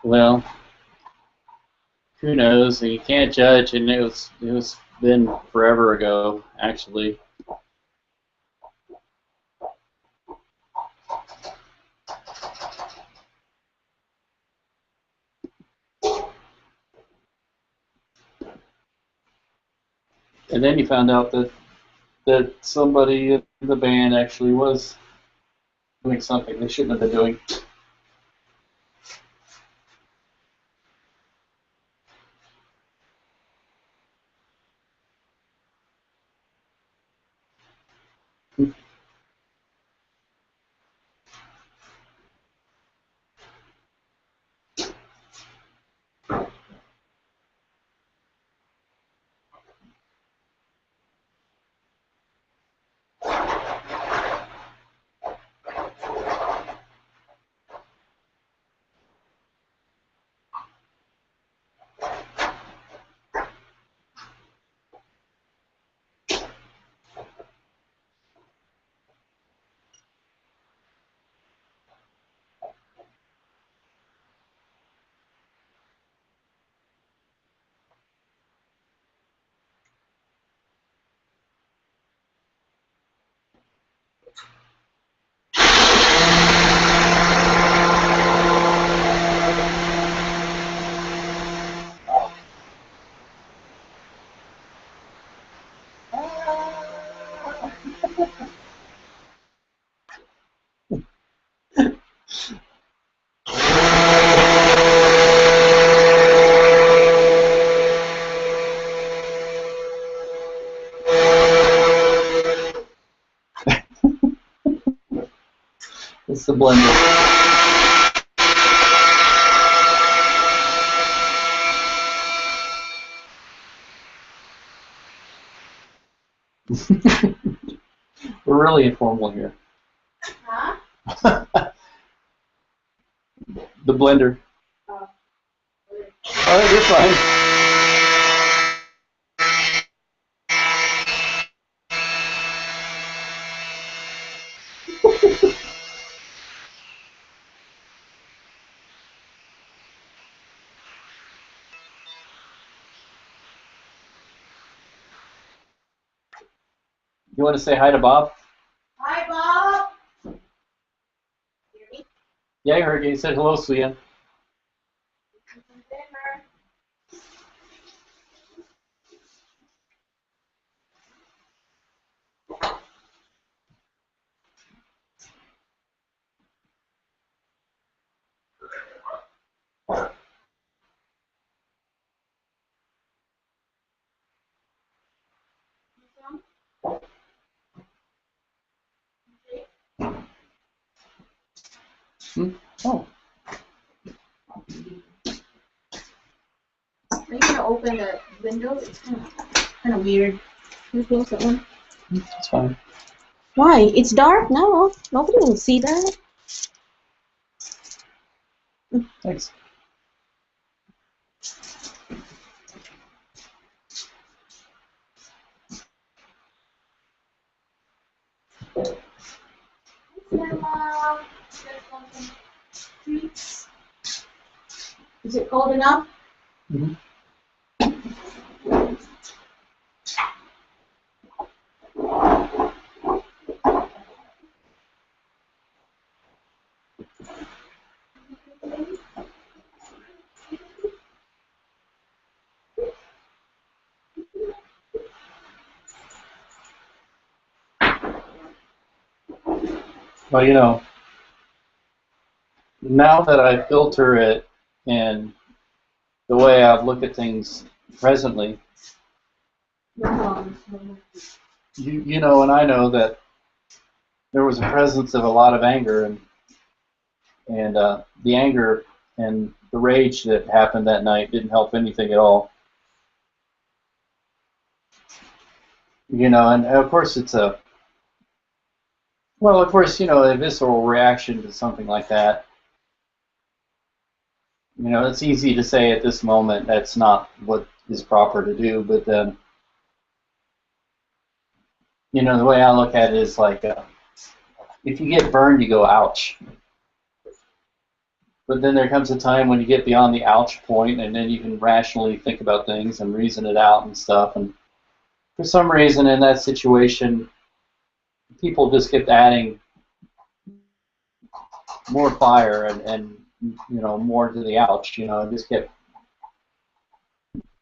Well, who knows? You can't judge, and it was been forever ago, actually. And then you found out that somebody in the band actually was doing something they shouldn't have been doing. It's the blender. We're really informal here. Huh? The blender. Oh. Oh, you're fine. You want to say hi to Bob? Hi, Bob. Yeah, I heard you. You said hello, Suya. Hmm? Oh. Are you gonna open the window? It's kind of weird. Can you close that one? That's fine. Why? It's dark now. Nobody will see that. Thanks. Is it cold enough? Mm-hmm. Well, you know, now that I filter it and the way I look at things presently, you know, and I know that there was a presence of a lot of anger, and the anger and the rage that happened that night didn't help anything at all. You know, and of course it's a, well, of course, you know, a visceral reaction to something like that. You know, it's easy to say at this moment that's not what is proper to do, but then, you know, the way I look at it is like, if you get burned, you go, ouch. But then there comes a time when you get beyond the ouch point, and then you can rationally think about things and reason it out and stuff. And for some reason, in that situation, people just kept adding more fire and you know, more to the ouch. You know, it just kept,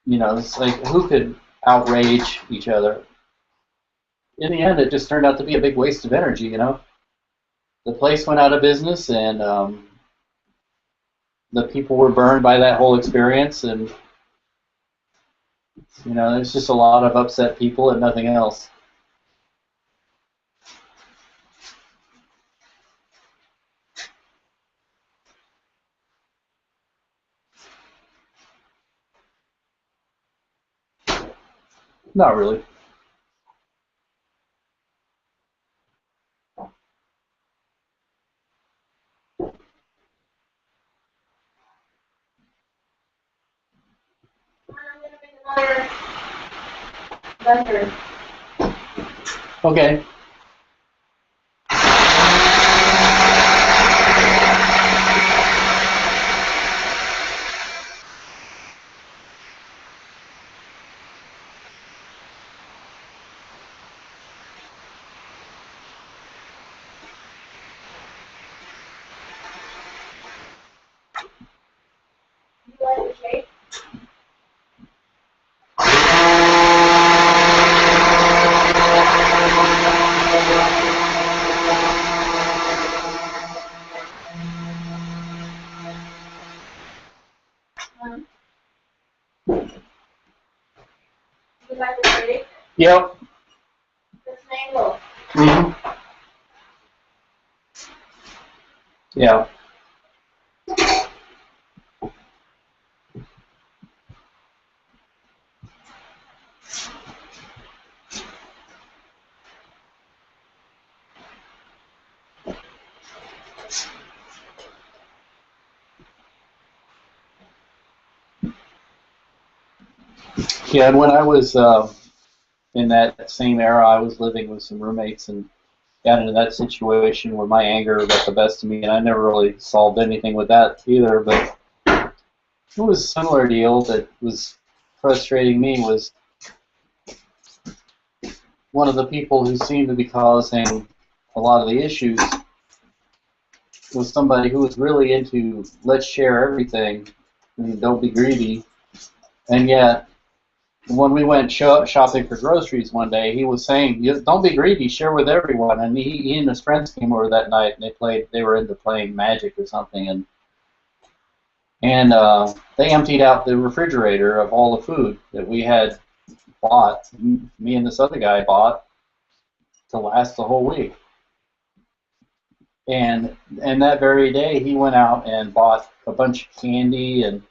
you know, it's like who could outrage each other? In the end, it just turned out to be a big waste of energy. You know, the place went out of business, and the people were burned by that whole experience, and you know, there's just a lot of upset people and nothing else. Not really. Better. Okay. You like the shape? You like the shape? Yep. It's an angle. Mm-hmm. Yeah. Yeah, and when I was in that same era, I was living with some roommates and got into that situation where my anger got the best of me, and I never really solved anything with that either. But it was a similar deal that was frustrating me was one of the people who seemed to be causing a lot of the issues was somebody who was really into let's share everything, and don't be greedy. And yet, when we went shopping for groceries one day, he was saying, "Don't be greedy, share with everyone." And he and his friends came over that night, and they played. They were into playing Magic or something, and they emptied out the refrigerator of all the food that we had bought. Me and this other guy bought to last the whole week. And that very day, he went out and bought a bunch of candy and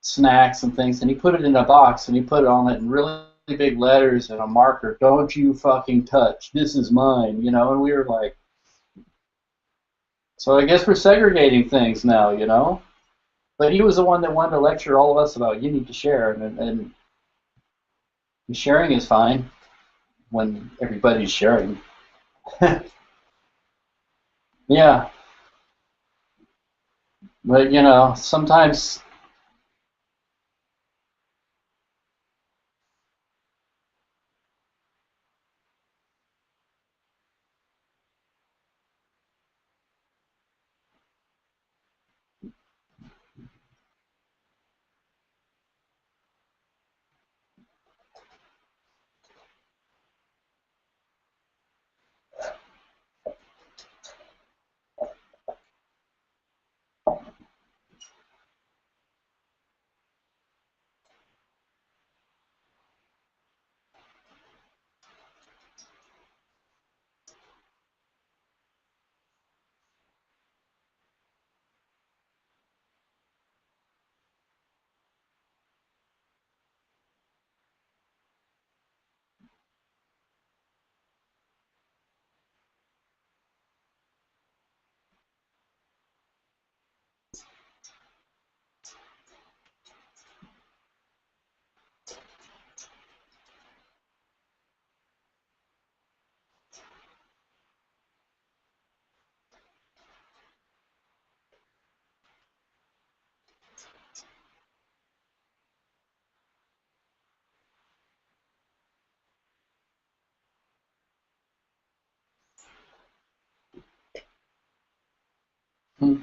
snacks and things, and he put it in a box, and he put it on it in really big letters and a marker. "Don't you fucking touch. This is mine." And we were like, so I guess we're segregating things now, But he was the one that wanted to lecture all of us about you need to share, and sharing is fine when everybody's sharing. Yeah, but sometimes. Hmm.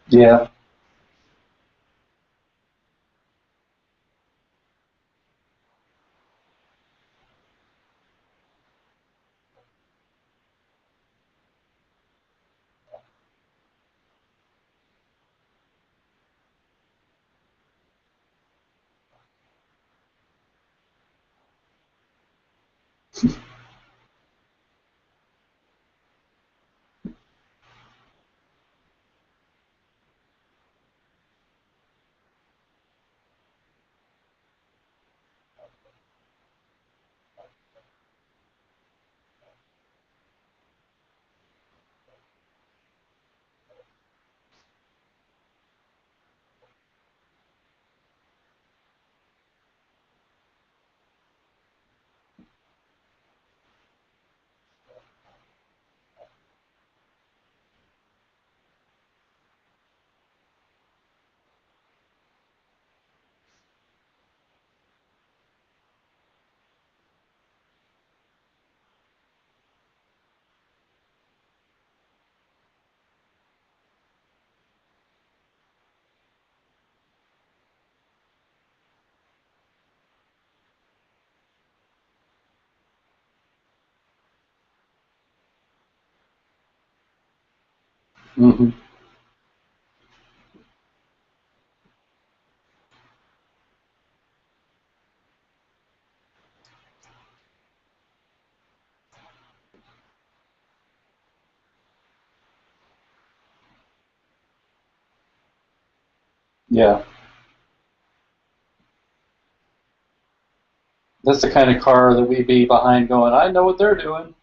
Yeah. Hmm. Yeah. That's the kind of car that we'd be behind going, I know what they're doing.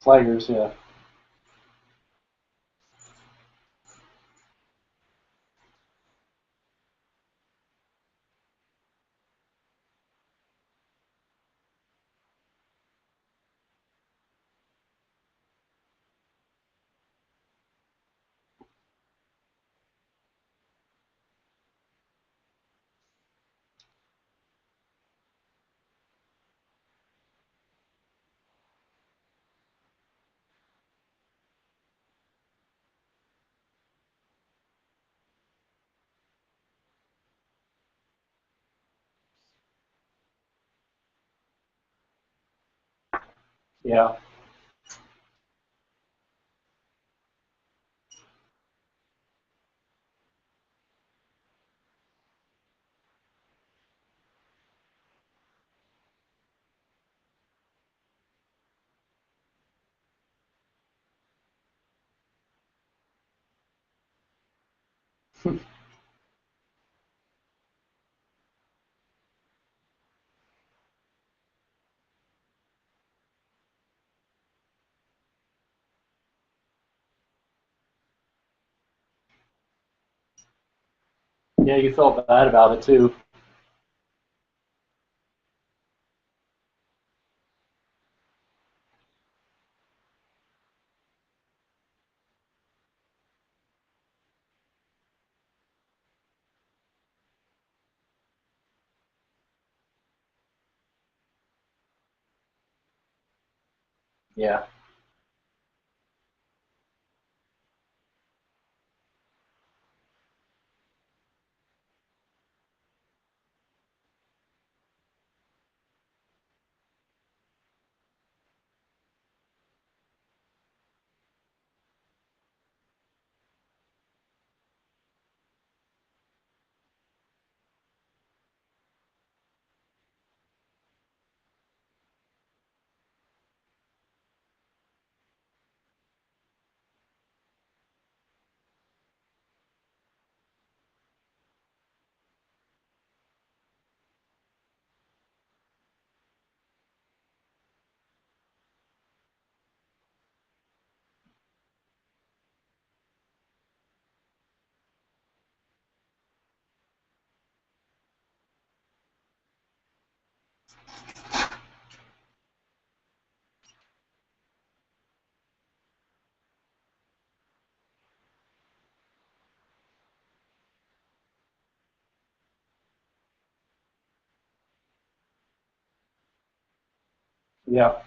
Flaggers, yeah. Yeah. Yeah, you felt bad about it too. Yeah. Yeah.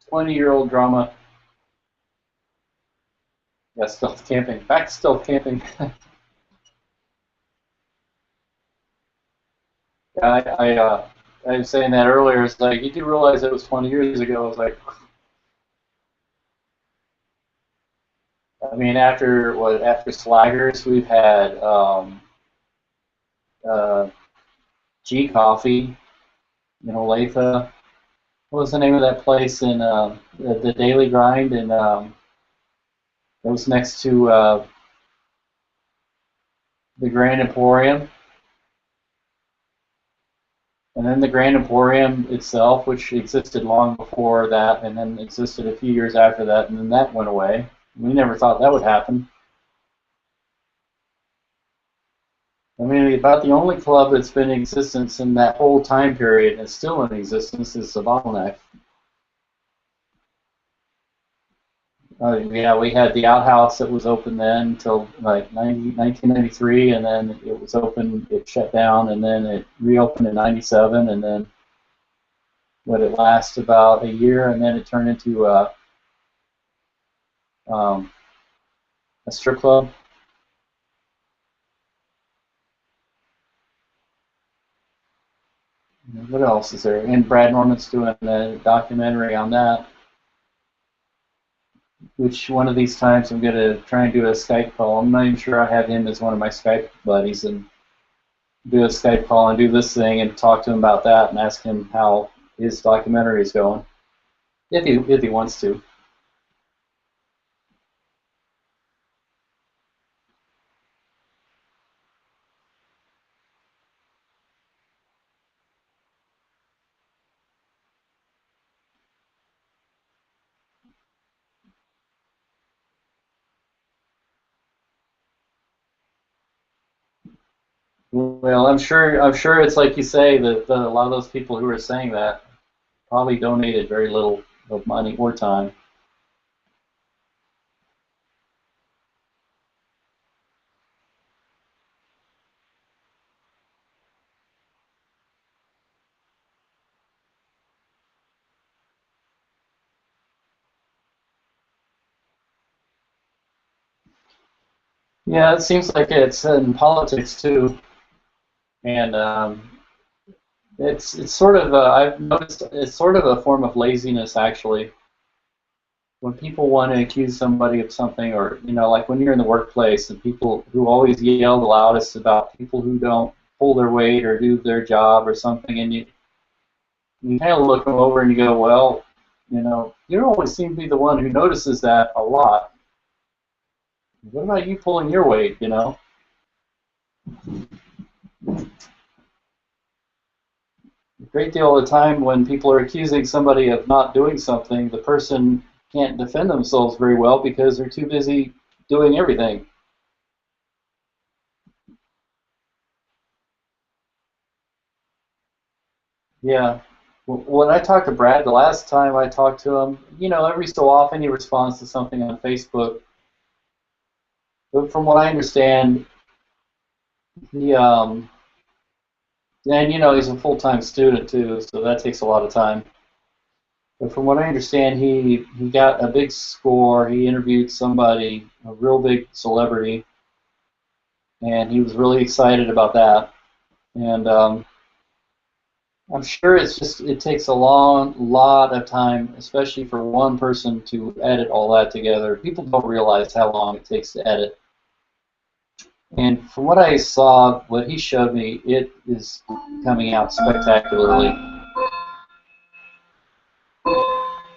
20-year-old drama. Yeah, stealth camping. Back to stealth camping. I was saying that earlier. It's like you do realize it was 20 years ago. I was like, I mean, after Slaggers, we've had uh, G Coffee, Olathe. What was the name of that place in the Daily Grind? And it was next to the Grand Emporium. And then the Grand Emporium itself, which existed long before that, and then existed a few years after that, and then that went away. We never thought that would happen. I mean, about the only club that's been in existence in that whole time period and is still in existence is the Bottleneck. Yeah, we had the outhouse that was open then until like 1993, and then it was open, it shut down, and then it reopened in 97, and then it lasted about a year, and then it turned into um, a strip club. What else is there? And Brad Norman's doing a documentary on that, which one of these times I'm going to try and do a Skype call. I'm not even sure I have him as one of my Skype buddies, and do a Skype call and do this thing and talk to him about that and ask him how his documentary is going, if he wants to. Well, I'm sure it's like you say that a lot of those people who are saying that probably donated very little of money or time. Yeah, it seems like it's in politics too, and it's sort of I've noticed it's sort of a form of laziness actually. When people want to accuse somebody of something, or like when you're in the workplace and people who always yell the loudest about people who don't pull their weight or do their job or something, and you kind of look them over and you go, well, you always seem to be the one who notices that a lot. What about you pulling your weight? A great deal of the time when people are accusing somebody of not doing something, the person can't defend themselves very well because they're too busy doing everything. Yeah. When I talked to Brad the last time I talked to him, every so often he responds to something on Facebook. But from what I understand, he and he's a full-time student too, so that takes a lot of time. But from what I understand, he got a big score. He interviewed somebody, a real big celebrity, and he was really excited about that. And I'm sure it takes a long lot of time, especially for one person to edit all that together. People don't realize how long it takes to edit. And from what I saw, what he showed me, it is coming out spectacularly.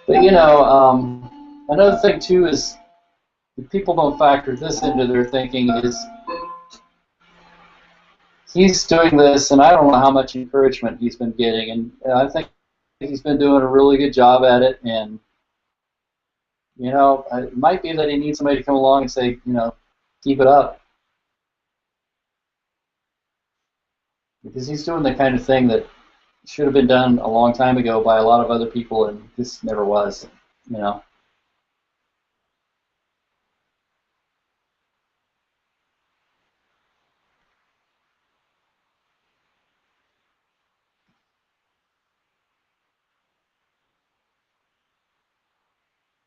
But another thing too is people don't factor this into their thinking is he's doing this, and I don't know how much encouragement he's been getting, and I think he's been doing a really good job at it. And it might be that he needs somebody to come along and say, keep it up, because he's doing the kind of thing that should have been done a long time ago by a lot of other people, and this never was. You know.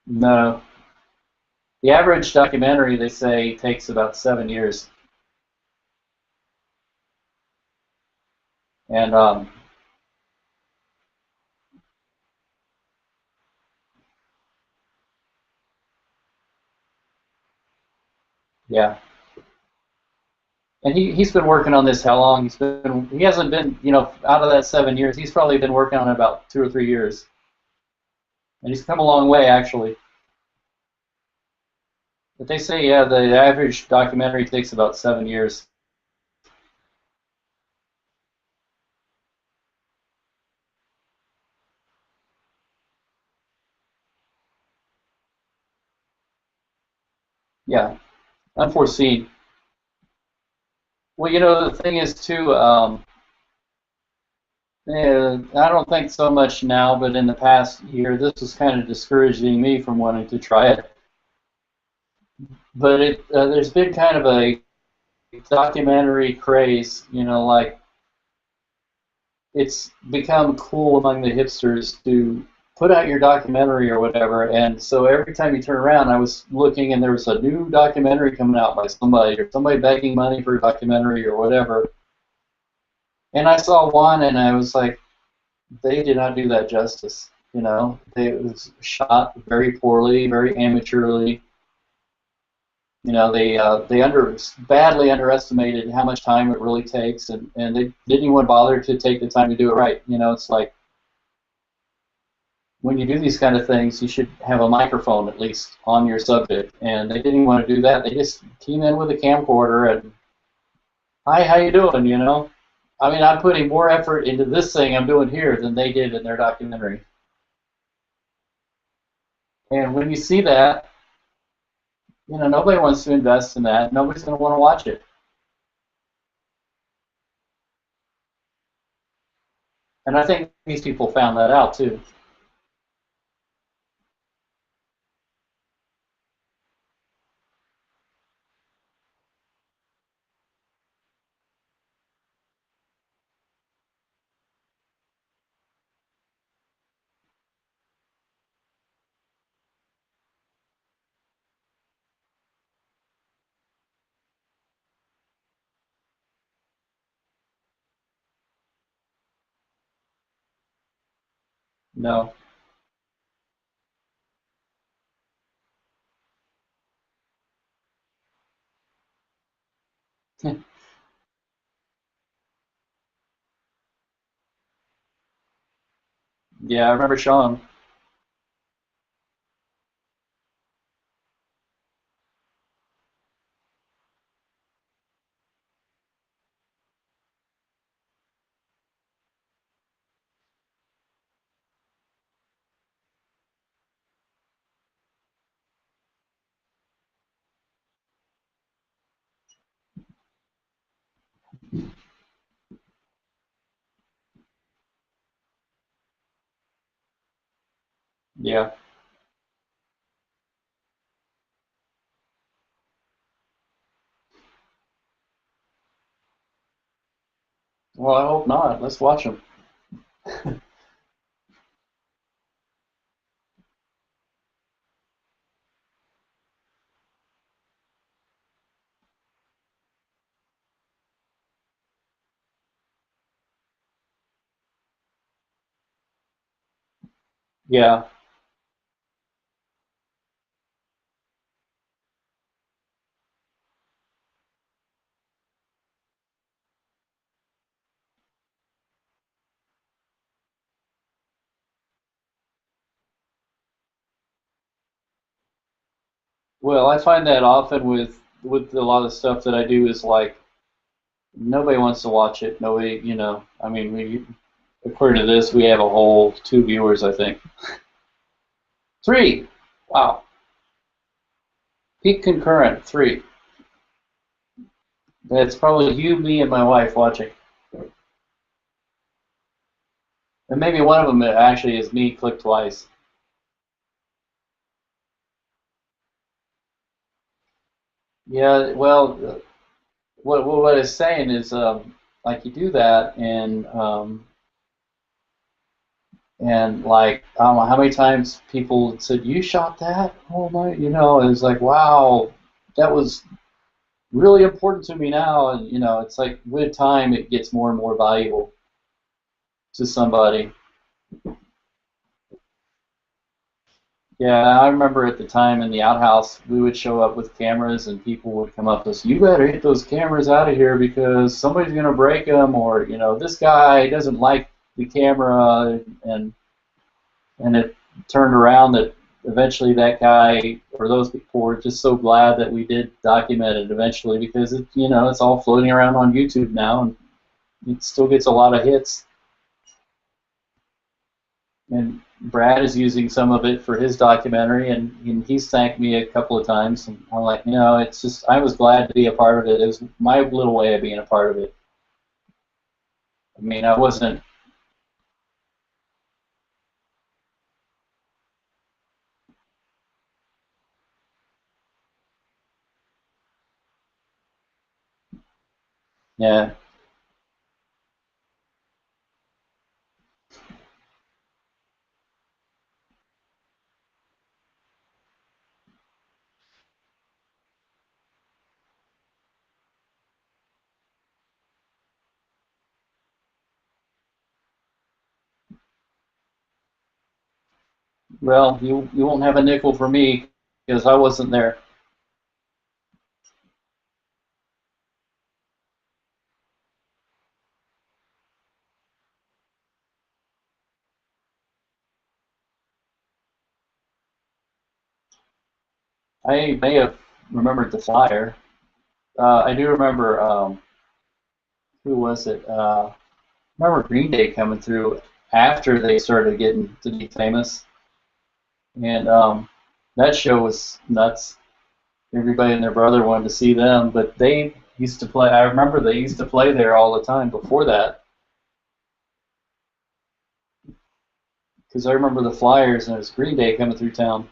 No. The average documentary, they say, takes about 7 years. And yeah. And he's been working on this how long? He hasn't been, out of that 7 years, he's probably been working on it about 2 or 3 years. And he's come a long way, actually. But they say, yeah, the average documentary takes about 7 years. Yeah, unforeseen. Well, the thing is, too, I don't think so much now, but in the past year, this was kind of discouraging me from wanting to try it. But there's been kind of a documentary craze, like it's become cool among the hipsters to put out your documentary or whatever. And so every time you turn around, I was looking and there was a new documentary coming out by somebody or somebody begging money for a documentary or whatever. And I saw one and I was like, they did not do that justice. It was shot very poorly, very amateurly. They badly underestimated how much time it really takes, and they didn't even bother to take the time to do it right. It's like when you do these kind of things, you should have a microphone at least on your subject, and they didn't even want to do that. They just came in with a camcorder and, hi, how you doing? I mean, I'm putting more effort into this thing I'm doing here than they did in their documentary. And when you see that, nobody wants to invest in that. Nobody's going to want to watch it. And I think these people found that out too. No. Yeah, I remember Sean. Yeah. Well, I hope not. Let's watch them. Yeah. Well, I find that often with a lot of stuff that I do is like nobody wants to watch it. Nobody, I mean, according to this, we have a whole two viewers, I think. Three. Wow. Peak concurrent, three. That's probably you, me, and my wife watching. And maybe one of them actually is me, click twice. Yeah, well, what it's saying is, like you do that, and like I don't know how many times people said you shot that. Oh my, it's like wow, that was really important to me now, and it's like with time it gets more and more valuable to somebody. Yeah, I remember at the time in the outhouse, we would show up with cameras, and people would come up to us. You better get those cameras out of here because somebody's gonna break them, or this guy doesn't like the camera, and it turned around that eventually that guy or those people were just so glad that we did document it eventually because it's all floating around on YouTube now, and it still gets a lot of hits. And Brad is using some of it for his documentary, and he's thanked me a couple of times. And I'm like, it's just I was glad to be a part of it. It was my little way of being a part of it. I mean, I wasn't. Yeah. Well, you won't have a nickel for me because I wasn't there. I may have remembered the flyer. I do remember. Who was it? Remember Green Day coming through after they started getting to be famous, and that show was nuts. Everybody and their brother wanted to see them, but they used to play. I remember they used to play there all the time before that, because I remember the flyers and it was Green Day coming through town.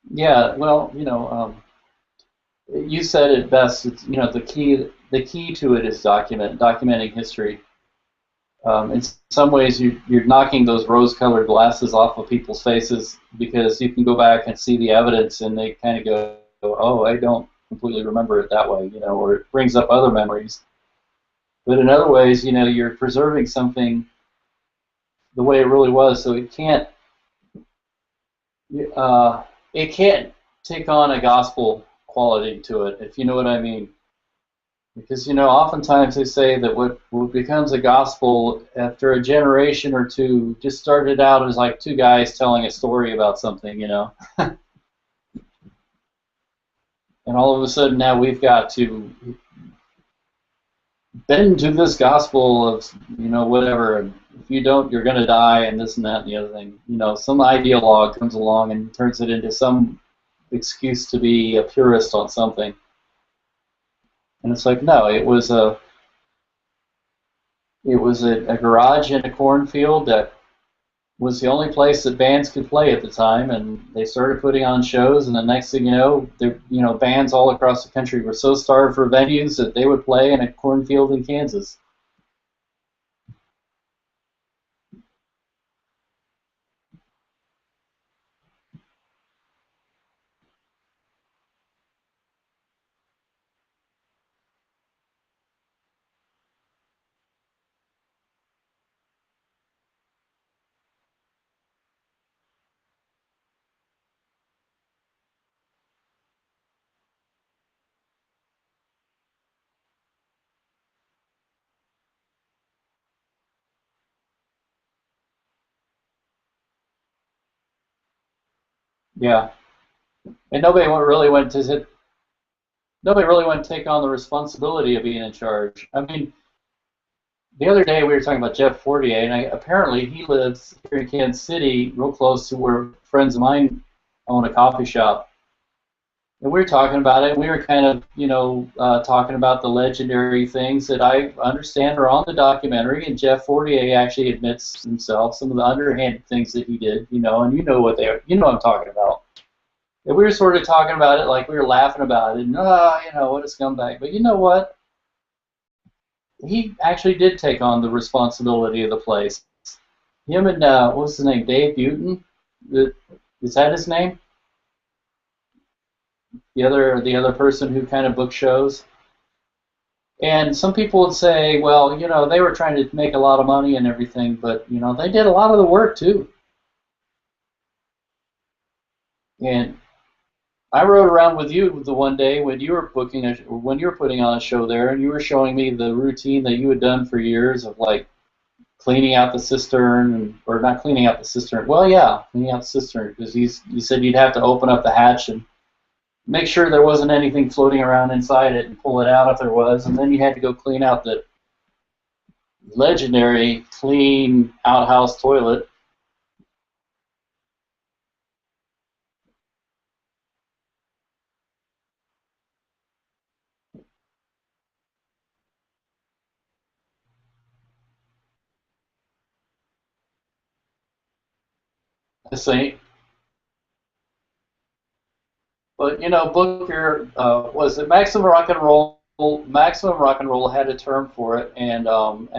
Yeah, well, you said it best. It's, the key to it is documenting history. In some ways, you're knocking those rose-colored glasses off of people's faces because you can go back and see the evidence, and they kind of go, "Oh, I don't completely remember it that way," or it brings up other memories. But in other ways, you're preserving something the way it really was, so uh, it can't take on a gospel quality to it, if you know what I mean. Because oftentimes they say that what becomes a gospel after a generation or two just started out as like two guys telling a story about something, and all of a sudden now we've got to bend to this gospel of, whatever. If you don't, you're going to die, and this and that and the other thing. Some ideologue comes along and turns it into some excuse to be a purist on something. And it's like, no, it was a garage in a cornfield that was the only place that bands could play at the time, and they started putting on shows, and the next thing bands all across the country were so starved for venues that they would play in a cornfield in Kansas. Yeah, and nobody really went to take on the responsibility of being in charge. I mean, the other day we were talking about Jeff Fortier, and apparently he lives here in Kansas City, real close to where friends of mine own a coffee shop. And we were talking about it. We were kind of, talking about the legendary things that I understand are on the documentary. And Jeff Fortier actually admits himself some of the underhanded things that he did, and you know what they are. You know what I'm talking about. And we were sort of talking about it like we were laughing about it. And, what a scumbag. But you know what? He actually did take on the responsibility of the place. Him and, what was his name? Dave Butin? Is that his name? The other person who kind of booked shows. And some people would say, well, they were trying to make a lot of money and everything, but they did a lot of the work too. And I rode around with you the one day when you were when you were putting on a show there, and you were showing me the routine that you had done for years of like cleaning out the cistern, or not cleaning out the cistern. Well, yeah, cleaning out the cistern, because you said you'd have to open up the hatch and make sure there wasn't anything floating around inside it and pull it out if there was, and then you had to go clean out the legendary clean outhouse toilet. I say, but Booker was it Maximum Rock and Roll? Maximum Rock and Roll had a term for it, and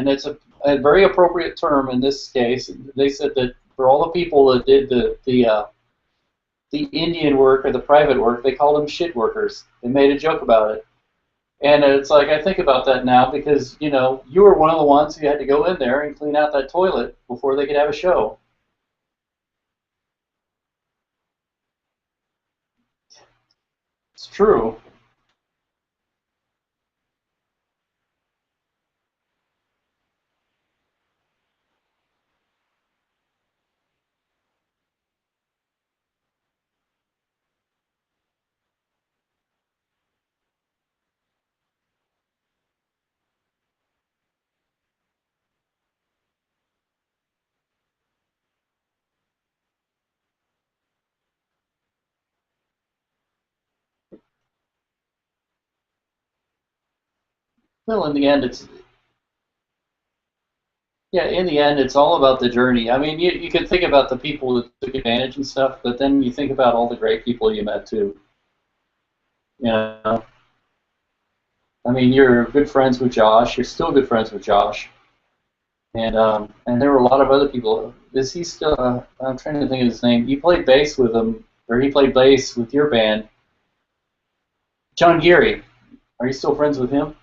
it's a very appropriate term in this case. They said that for all the people that did the Indian work or the private work, they called them shit workers. They made a joke about it. And it's like, I think about that now because, you were one of the ones who had to go in there and clean out that toilet before they could have a show. It's true. Well, in the end, it's all about the journey. I mean, you can think about the people that took advantage and stuff, but then you think about all the great people you met too. You know, I mean, you're good friends with Josh. You're still good friends with Josh. And there were a lot of other people. Is he still? I'm trying to think of his name. You played bass with him, or he played bass with your band. John Geary. Are you still friends with him?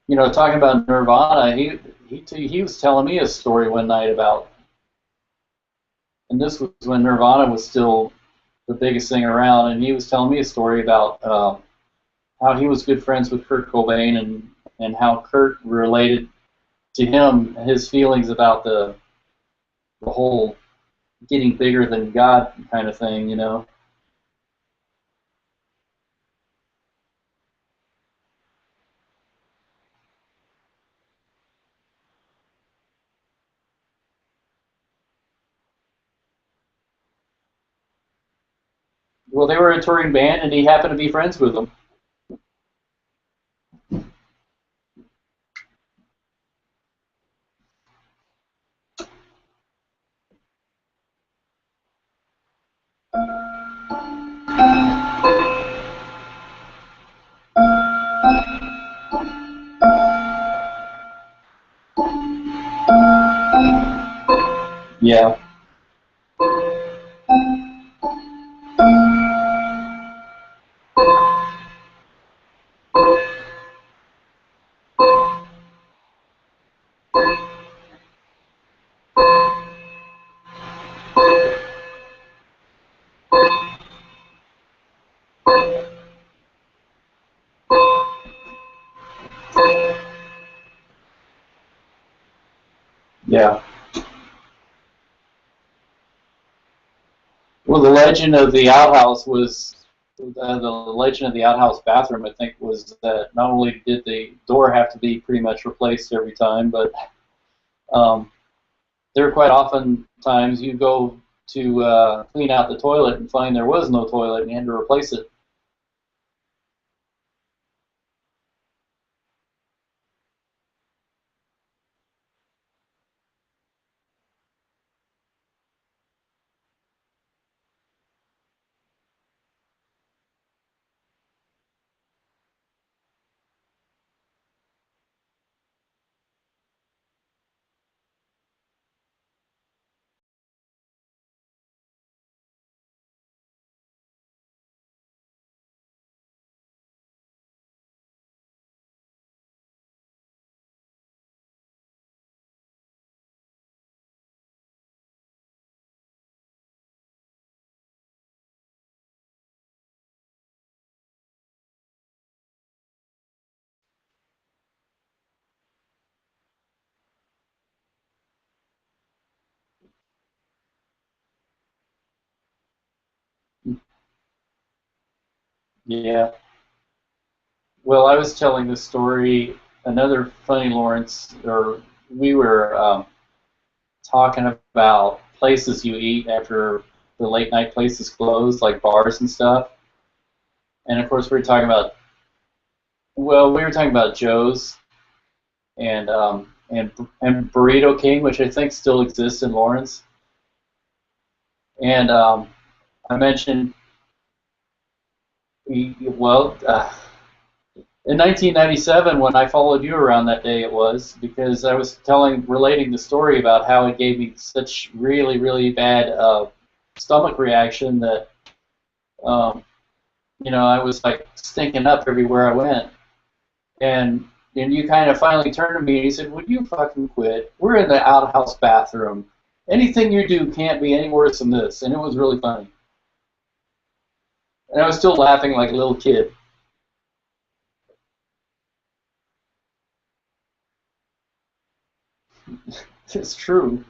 Talking about Nirvana, he was telling me a story one night about, and this was when Nirvana was still the biggest thing around, and he was telling me a story about how he was good friends with Kurt Cobain, and how Kurt related to him his feelings about the whole getting bigger than God kind of thing. Well, they were a touring band, and he happened to be friends with them. Yeah. Yeah. Well, the legend of the outhouse was the legend of the outhouse bathroom. I think was that not only did the door have to be pretty much replaced every time, but um, there were quite often times you go to clean out the toilet and find there was no toilet and you had to replace it. Yeah. Well, I was telling this story. Another funny Lawrence, or we were talking about places you eat after the late night places close, like bars and stuff. And of course, we were talking about we were talking about Joe's and Burrito King, which I think still exists in Lawrence. And I mentioned well. In 1997, when I followed you around that day, it was because I was relating the story about how it gave me such really, really bad stomach reaction that, um, I was like stinking up everywhere I went. And you kind of finally turned to me and you said, "Would you fucking quit? We're in the outhouse bathroom. Anything you do can't be any worse than this." And it was really funny. And I was still laughing like a little kid. It's true.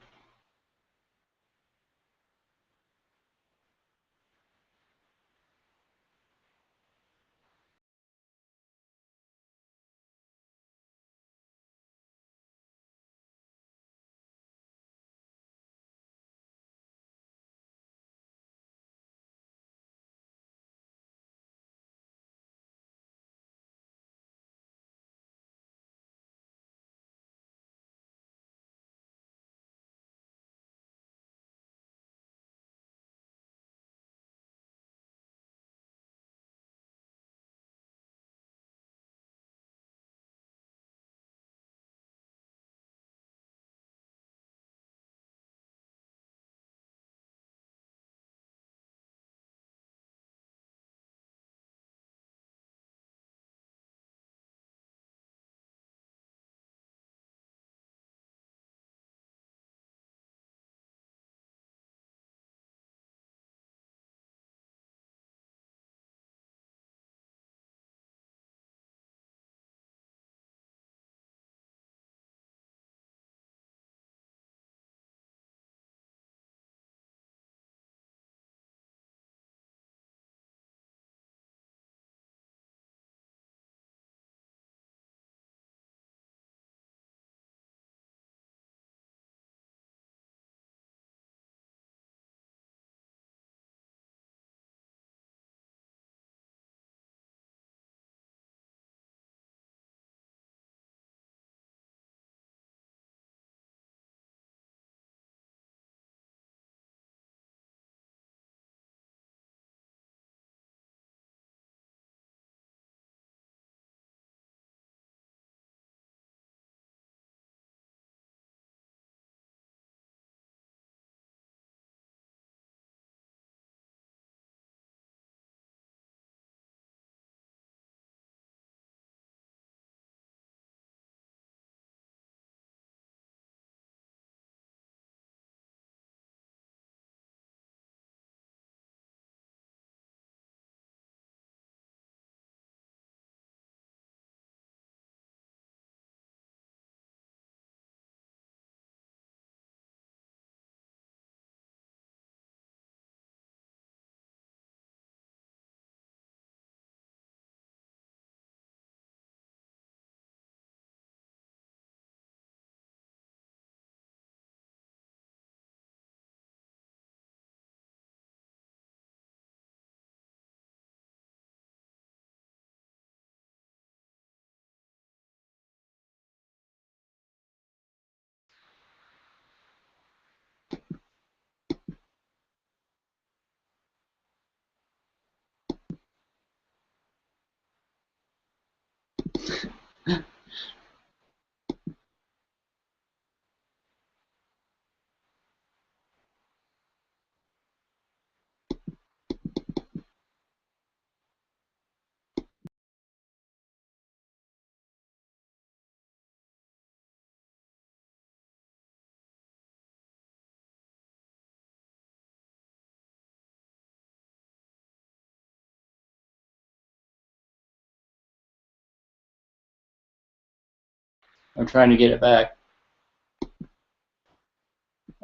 I'm trying to get it back.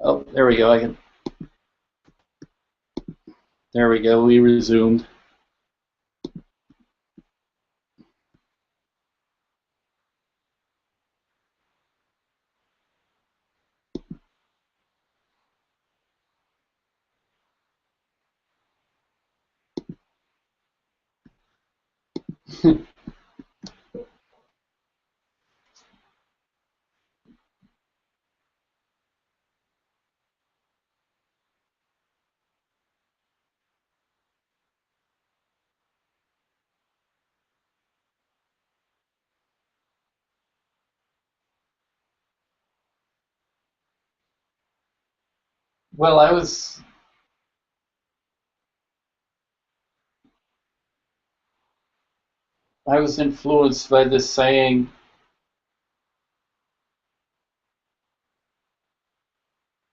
Oh, there we go. There we go. We resumed. Well, I was influenced by this saying.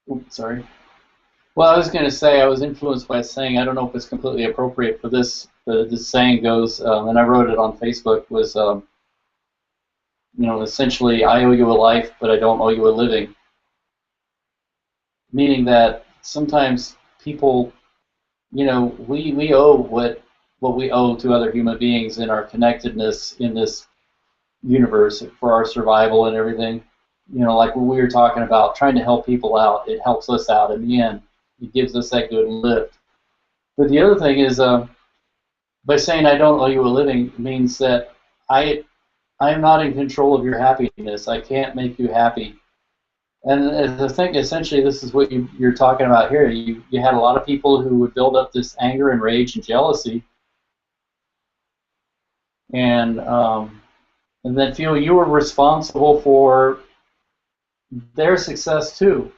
Oops, sorry. Well, I was going to say I was influenced by a saying. I don't know if it's completely appropriate for this. But this saying goes, and I wrote it on Facebook. Was essentially, I owe you a life, but I don't owe you a living. Meaning that sometimes people, we owe what we owe to other human beings in our connectedness in this universe for our survival and everything. Like when we were talking about trying to help people out, it helps us out in the end. It gives us that good lift. But the other thing is, by saying I don't owe you a living means that I am not in control of your happiness. I can't make you happy. And I think essentially this is what you're talking about here. You had a lot of people who would build up this anger and rage and jealousy, and then feel you were responsible for their success too.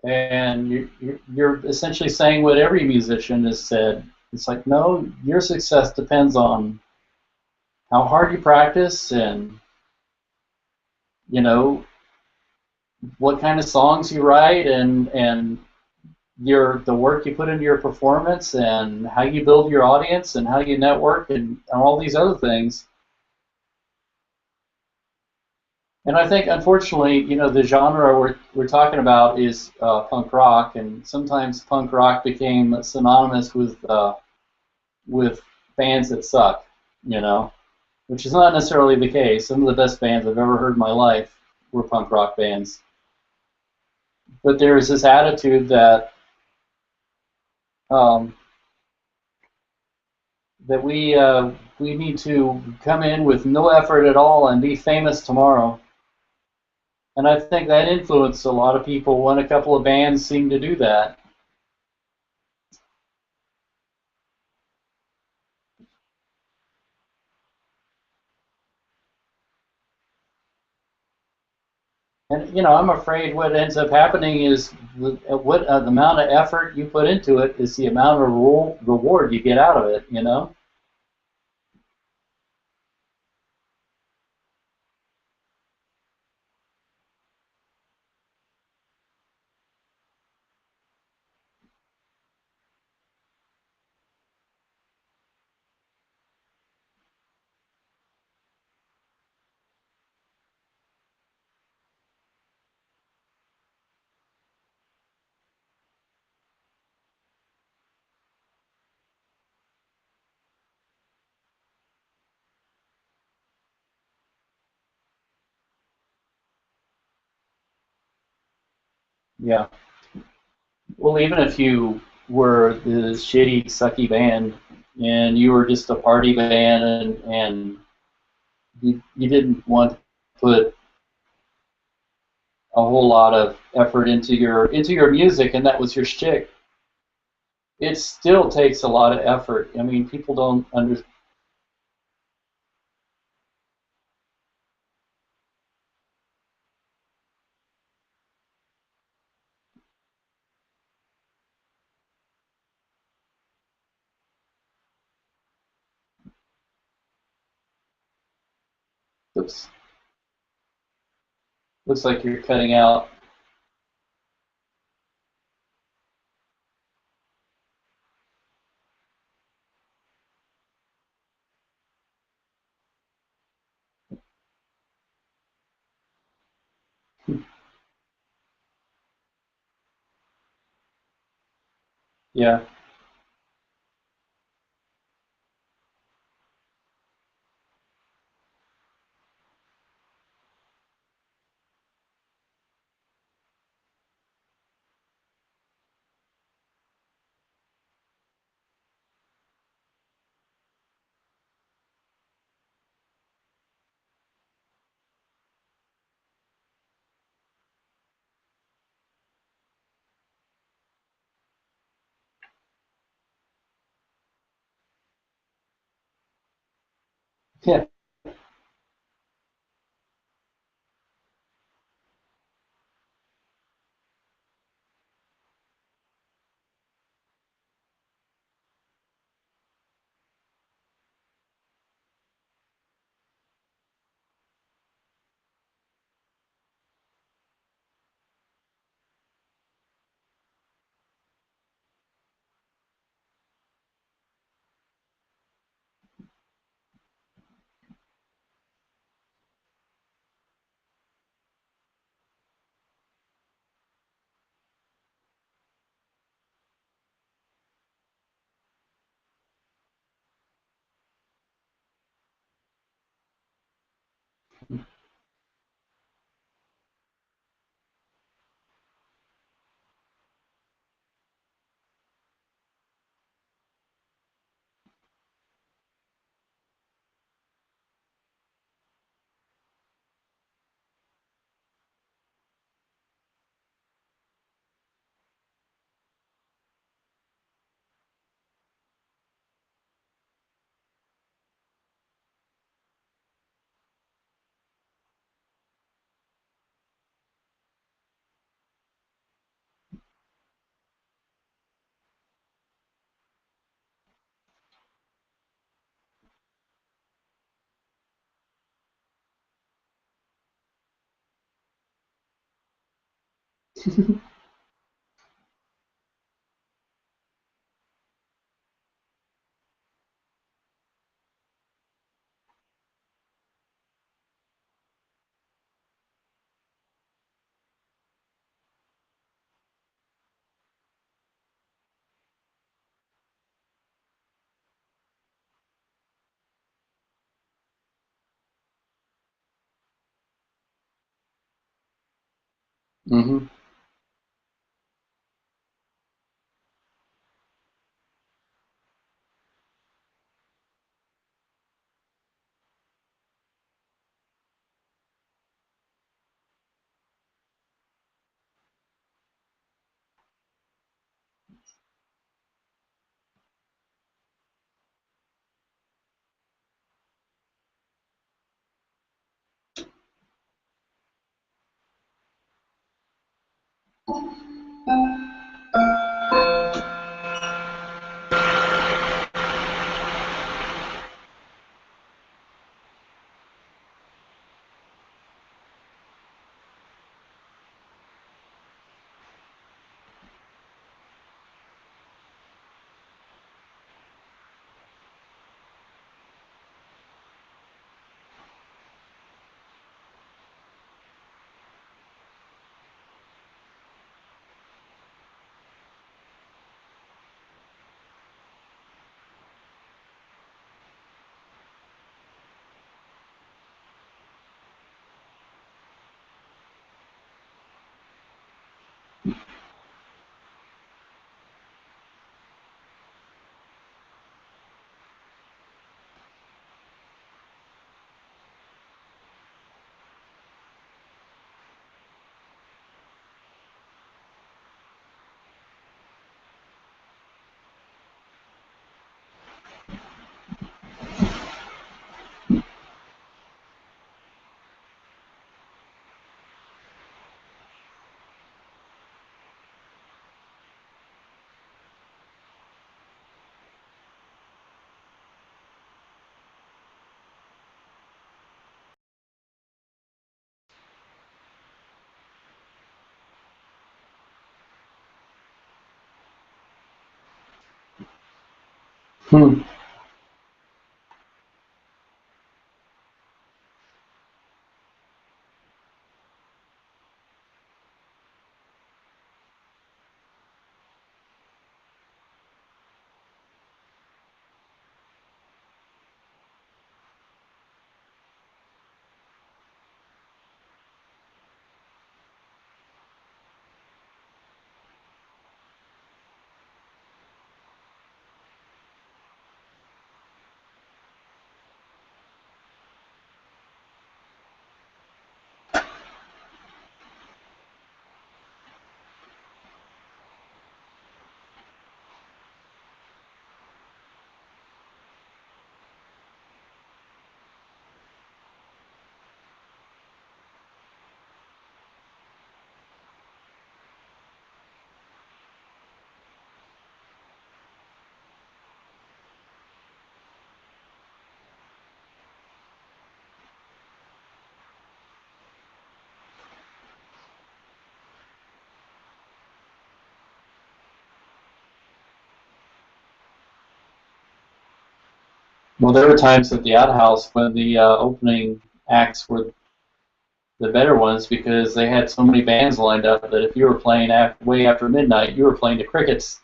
And you're essentially saying what every musician has said. It's like, no, your success depends on how hard you practice and, you know, what kind of songs you write and the work you put into your performance and how you build your audience and how you network and all these other things. And I think, unfortunately, the genre we're talking about is punk rock, and sometimes punk rock became synonymous with bands that suck, which is not necessarily the case. Some of the best bands I've ever heard in my life were punk rock bands. But there is this attitude um, that we need to come in with no effort at all and be famous tomorrow. And I think that influenced a lot of people when a couple of bands seemed to do that. And I'm afraid what ends up happening is the amount of effort you put into it is the amount of reward you get out of it. Yeah. Well, even if you were this shitty, sucky band and you were just a party band and you didn't want to put a whole lot of effort into your music and that was your shtick, it still takes a lot of effort. I mean, people don't understand. Oops, looks like you're cutting out. Yeah. Yeah. Hmm. Hmm. Well, there were times at the outhouse when the opening acts were the better ones because they had so many bands lined up that if you were playing way after midnight, you were playing the Crickets.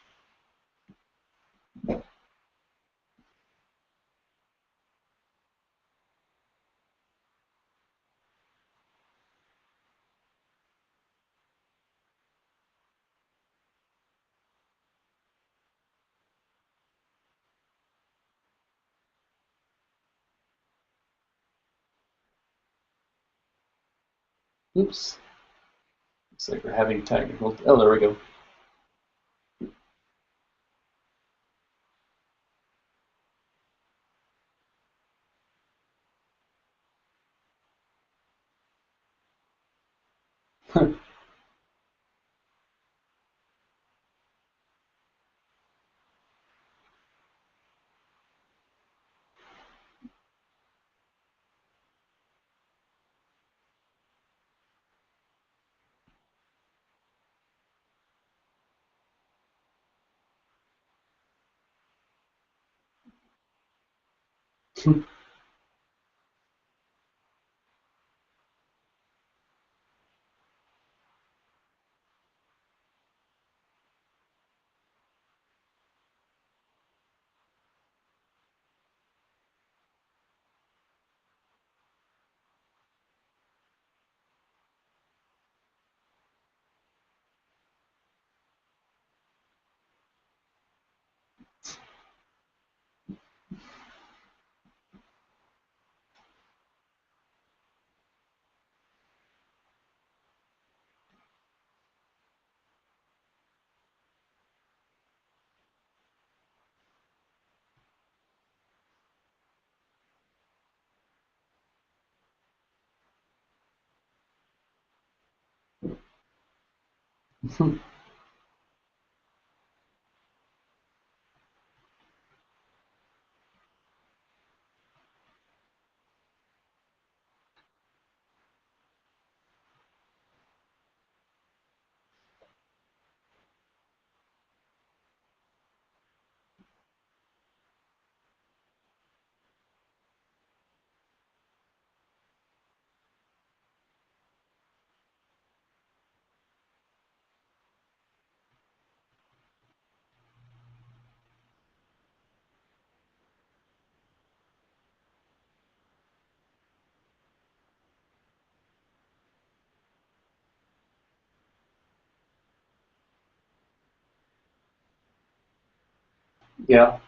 Oops. Looks like we're having technical. Oh, there we go. Yeah.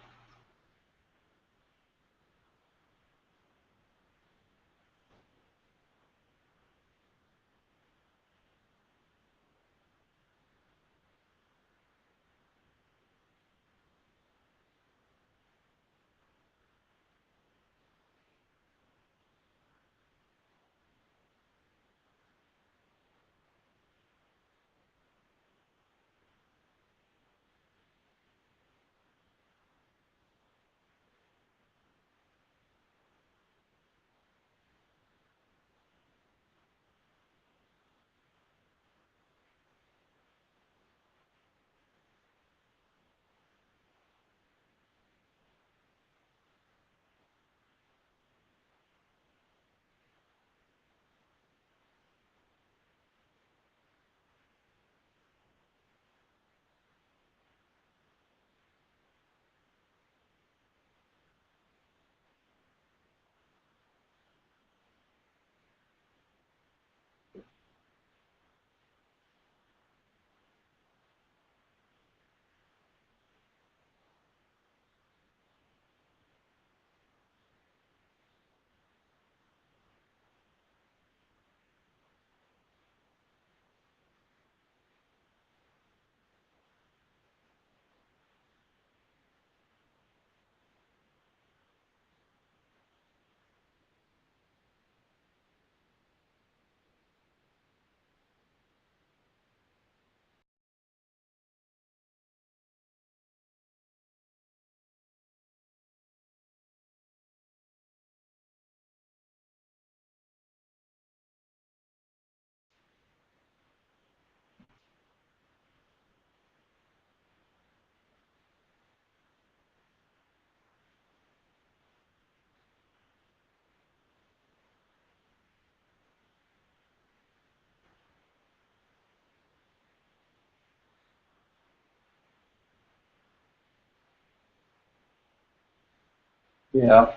Yeah.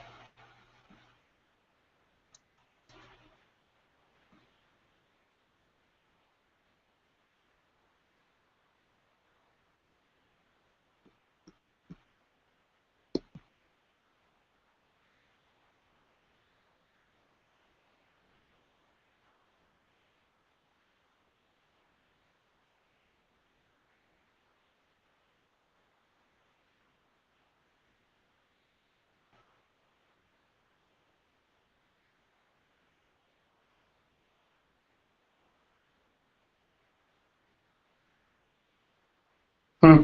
Hmm.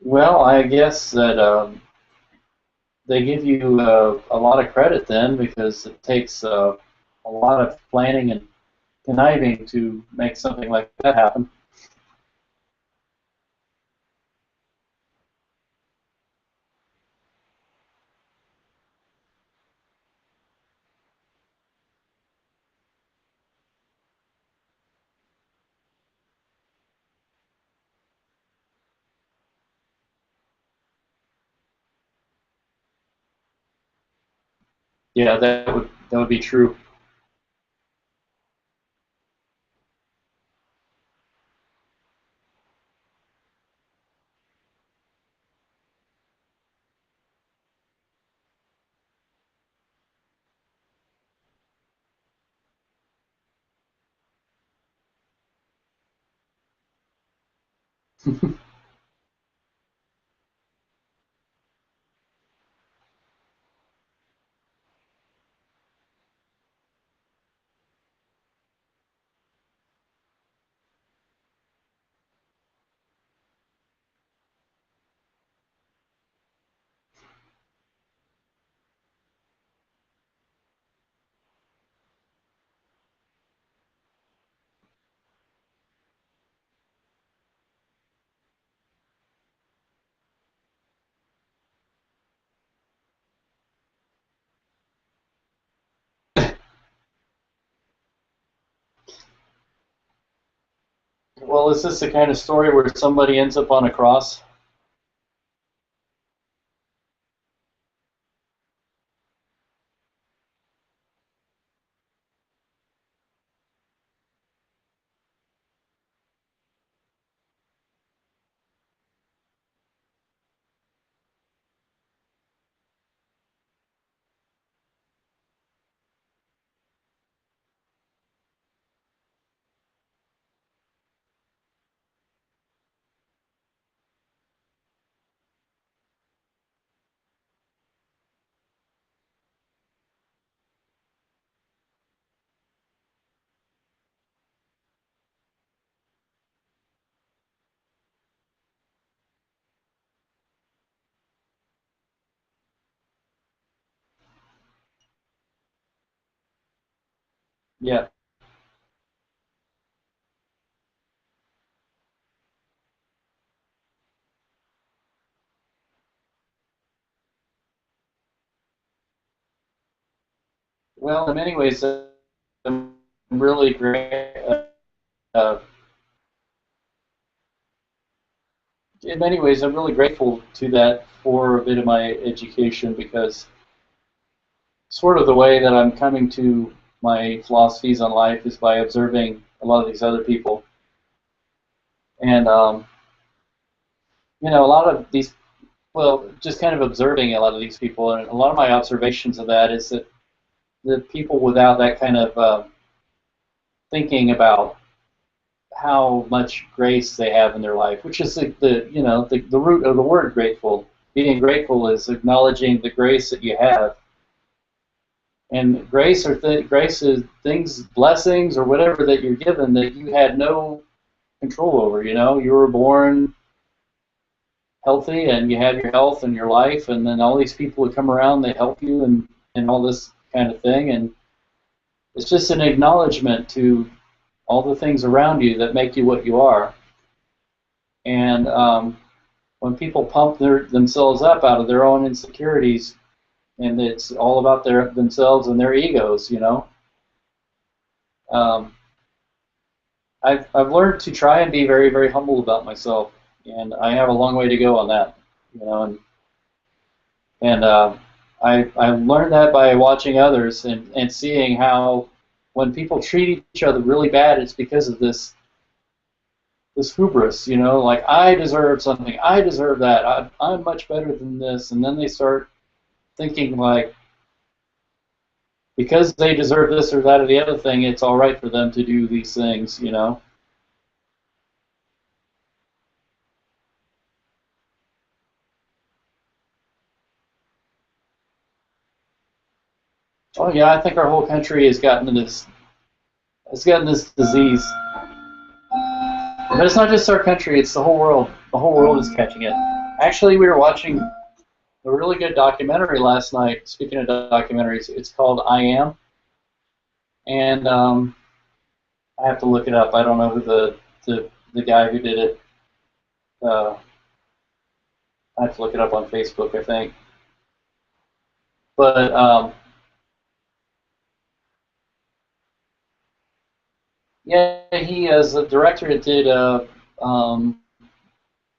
Well, I guess that they give you a lot of credit then because it takes a lot of planning and conniving to make something like that happen. Yeah, that would be true. Well, is this the kind of story where somebody ends up on a cross? Yeah. Well, in many ways, I'm really great. Uh, in many ways, I'm really grateful to that for a bit of my education because sort of the way that I'm coming to my philosophies on life is by observing a lot of these other people. And, a lot of these, well, just kind of observing a lot of these people. And a lot of my observations of that is that the people without that kind of thinking about how much grace they have in their life, which is the root of the word grateful. Being grateful is acknowledging the grace that you have. And grace grace is things, blessings, or whatever that you're given that you had no control over. You were born healthy, and you have your health and your life, and then all these people who come around, they help you, and all this kind of thing. And it's just an acknowledgement to all the things around you that make you what you are. And when people pump themselves up out of their own insecurities, and it's all about themselves and their egos, I've learned to try and be very, very humble about myself, and I have a long way to go on that, and I learned that by watching others and seeing how when people treat each other really bad, it's because of this hubris, like I deserve something, I deserve that, I'm much better than this, and then they start thinking like because they deserve this or that or the other thing, it's all right for them to do these things, Oh yeah, I think our whole country has gotten this disease. But it's not just our country, it's the whole world. The whole world is catching it. Actually, we were watching a really good documentary last night. Speaking of documentaries, it's called I Am. And I have to look it up. I don't know who the guy who did it. I have to look it up on Facebook, I think. But yeah, he as a director did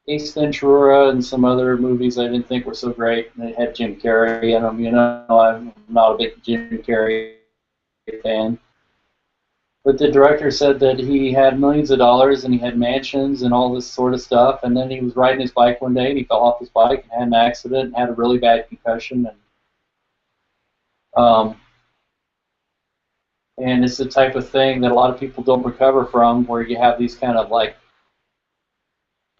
Ace Ventura and some other movies I didn't think were so great. They had Jim Carrey in them. I'm not a big Jim Carrey fan. But the director said that he had millions of dollars and he had mansions and all this sort of stuff. And then he was riding his bike one day and he fell off his bike and had an accident and had a really bad concussion. And it's the type of thing that a lot of people don't recover from, where you have these kind of like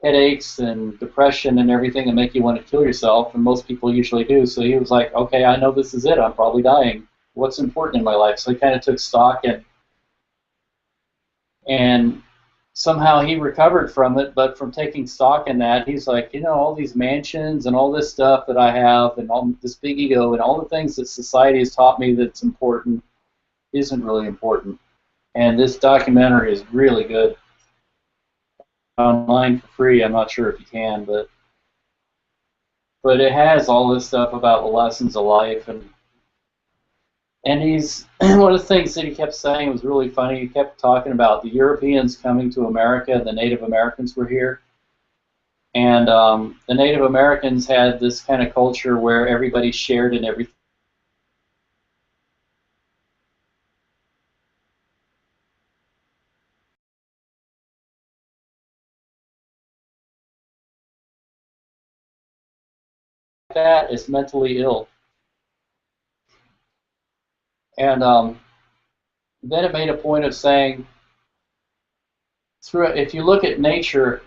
headaches and depression and everything that make you want to kill yourself, and most people usually do. So he was like, okay, I know this is it. I'm probably dying. What's important in my life? So he kind of took stock and somehow he recovered from it, but from taking stock in that, he's like, all these mansions and all this stuff that I have and all this big ego and all the things that society has taught me that's important isn't really important. And this documentary is really good. Online for free. I'm not sure if you can, but it has all this stuff about the lessons of life, and he's one of the things that he kept saying was really funny. He kept talking about the Europeans coming to America. The Native Americans were here, and the Native Americans had this kind of culture where everybody shared in everything. That is mentally ill. And then it made a point of saying, if you look at nature,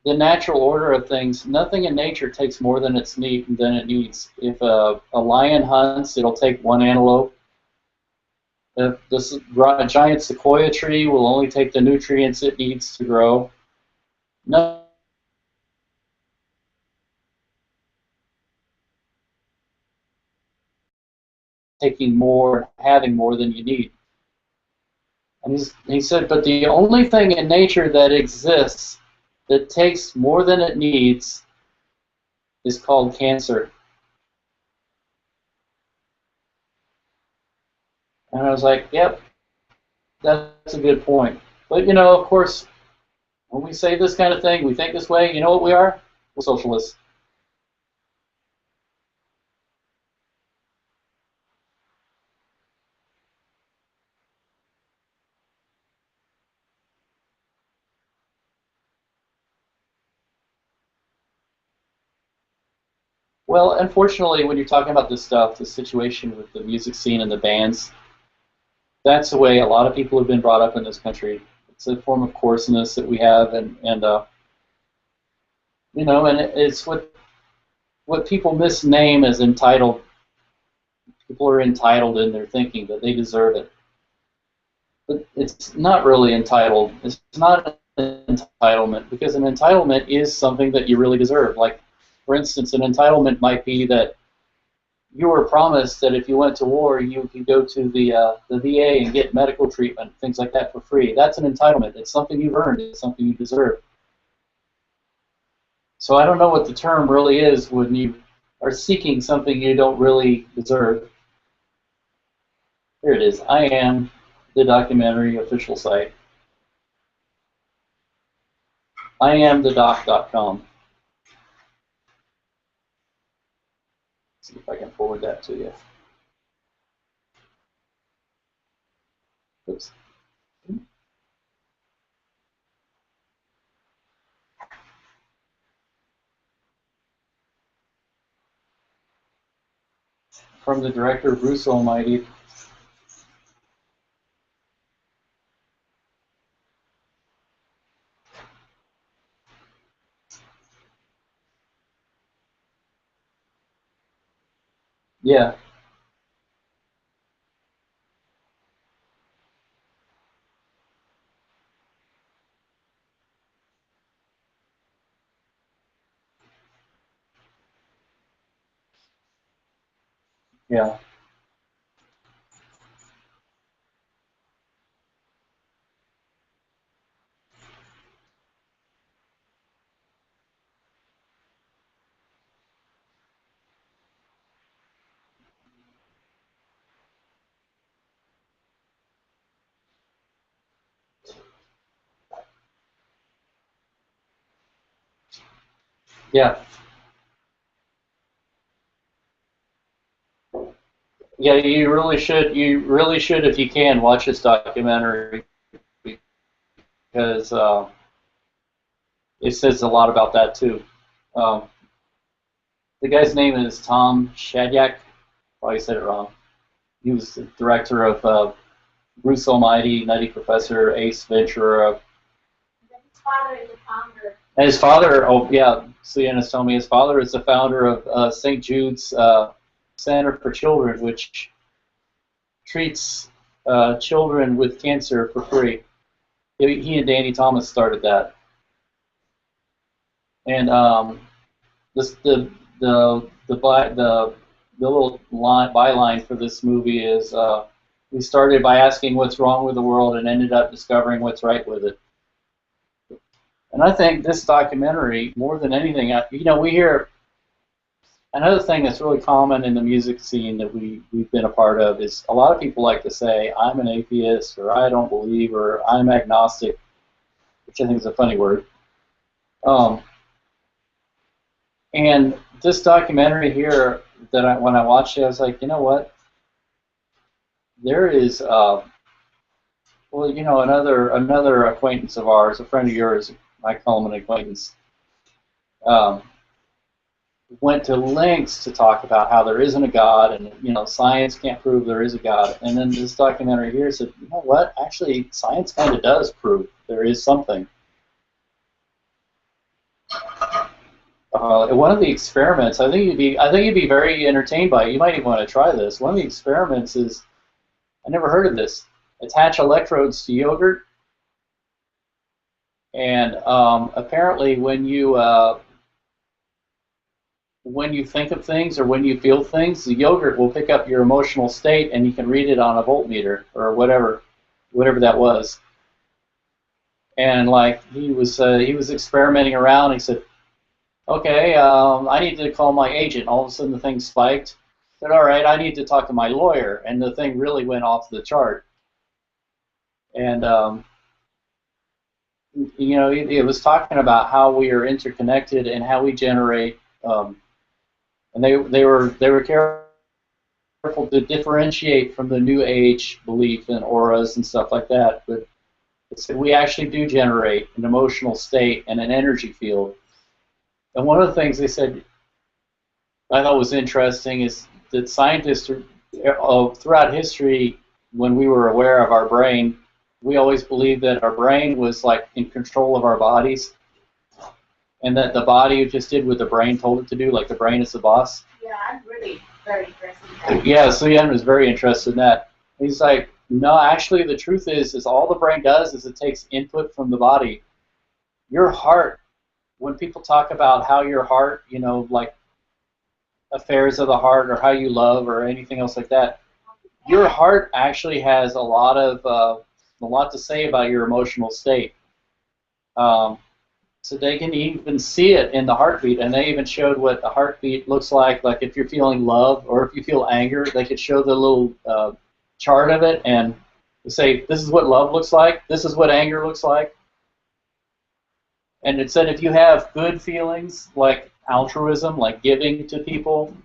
the natural order of things, nothing in nature takes more than it needs. If a lion hunts, it'll take one antelope. If this giant sequoia tree will only take the nutrients it needs to grow. No. Taking more, having more than you need. And he said, but the only thing in nature that exists that takes more than it needs is called cancer. And I was like, yep, that's a good point. But, of course, when we say this kind of thing, we think this way, you know what we are? We're socialists. Well, unfortunately, when you're talking about this stuff, the situation with the music scene and the bands, that's the way a lot of people have been brought up in this country. It's a form of coarseness that we have, and you know, and it's what people misname as entitled. People are entitled in their thinking that they deserve it, but it's not really entitled. It's not an entitlement because an entitlement is something that you really deserve. Like, for instance, an entitlement might be that you were promised that if you went to war, you could go to the VA and get medical treatment, things like that for free. That's an entitlement. It's something you've earned. It's something you deserve. So I don't know what the term really is when you are seeking something you don't really deserve. Here it is. I am the documentary official site. IamTheDoc.com. See if I can forward that to you. Oops. From the director, Bruce Almighty. Yeah. Yeah. Yeah. Yeah, you really should. You really should, if you can, watch this documentary because it says a lot about that too. Um, the guy's name is Tom Shadyac. Probably said it wrong. He was the director of Bruce Almighty, Nutty Professor, Ace Ventura. His father is the founder. And his father, oh yeah, Sienna's telling me his father is the founder of St. Jude's Center for Children, which treats children with cancer for free. He and Danny Thomas started that. And this, the little byline for this movie is we started by asking what's wrong with the world and ended up discovering what's right with it. And I think this documentary, more than anything, you know, we hear another thing that's really common in the music scene that we've been a part of is a lot of people like to say, I'm an atheist, or I don't believe, or I'm agnostic, which I think is a funny word. And this documentary here, when I watched it, I was like, you know what? There is, well, you know, another acquaintance of ours, a friend of yours, I call him an acquaintance, went to lengths to talk about how there isn't a God, and you know, science can't prove there is a God. And then this documentary here said, you know what? Actually, science kind of does prove there is something. One of the experiments, I think you'd be very entertained by it. You might even want to try this. One of the experiments is, I never heard of this. Attach electrodes to yogurt, and apparently when you think of things or when you feel things, the yogurt will pick up your emotional state, and you can read it on a voltmeter or whatever that was. And like he was experimenting around. He said, okay, I need to call my agent. All of a sudden the thing spiked. I said, all right, I need to talk to my lawyer. And the thing really went off the chart. And, you know, it was talking about how we are interconnected and how we generate, and they were careful to differentiate from the New Age belief in auras and stuff like that. But it said we actually do generate an emotional state and an energy field. And one of the things they said, I thought was interesting is that scientists throughout history, when we were aware of our brain, we always believed that our brain was like in control of our bodies, and that the body just did what the brain told it to do, like the brain is the boss. Yeah, I'm really very interested in that. Yeah, so Ian was very interested in that. He's like, no, actually, the truth is all the brain does is it takes input from the body. Your heart, when people talk about how your heart, like affairs of the heart or how you love or anything else like that, your heart actually has a lot to say about your emotional state. Um, so they can even see it in the heartbeat, and they even showed what the heartbeat looks like. Like if you're feeling love or if you feel anger, they could show the little chart of it and say, this is what love looks like, this is what anger looks like. And it said if you have good feelings like altruism, like giving to people,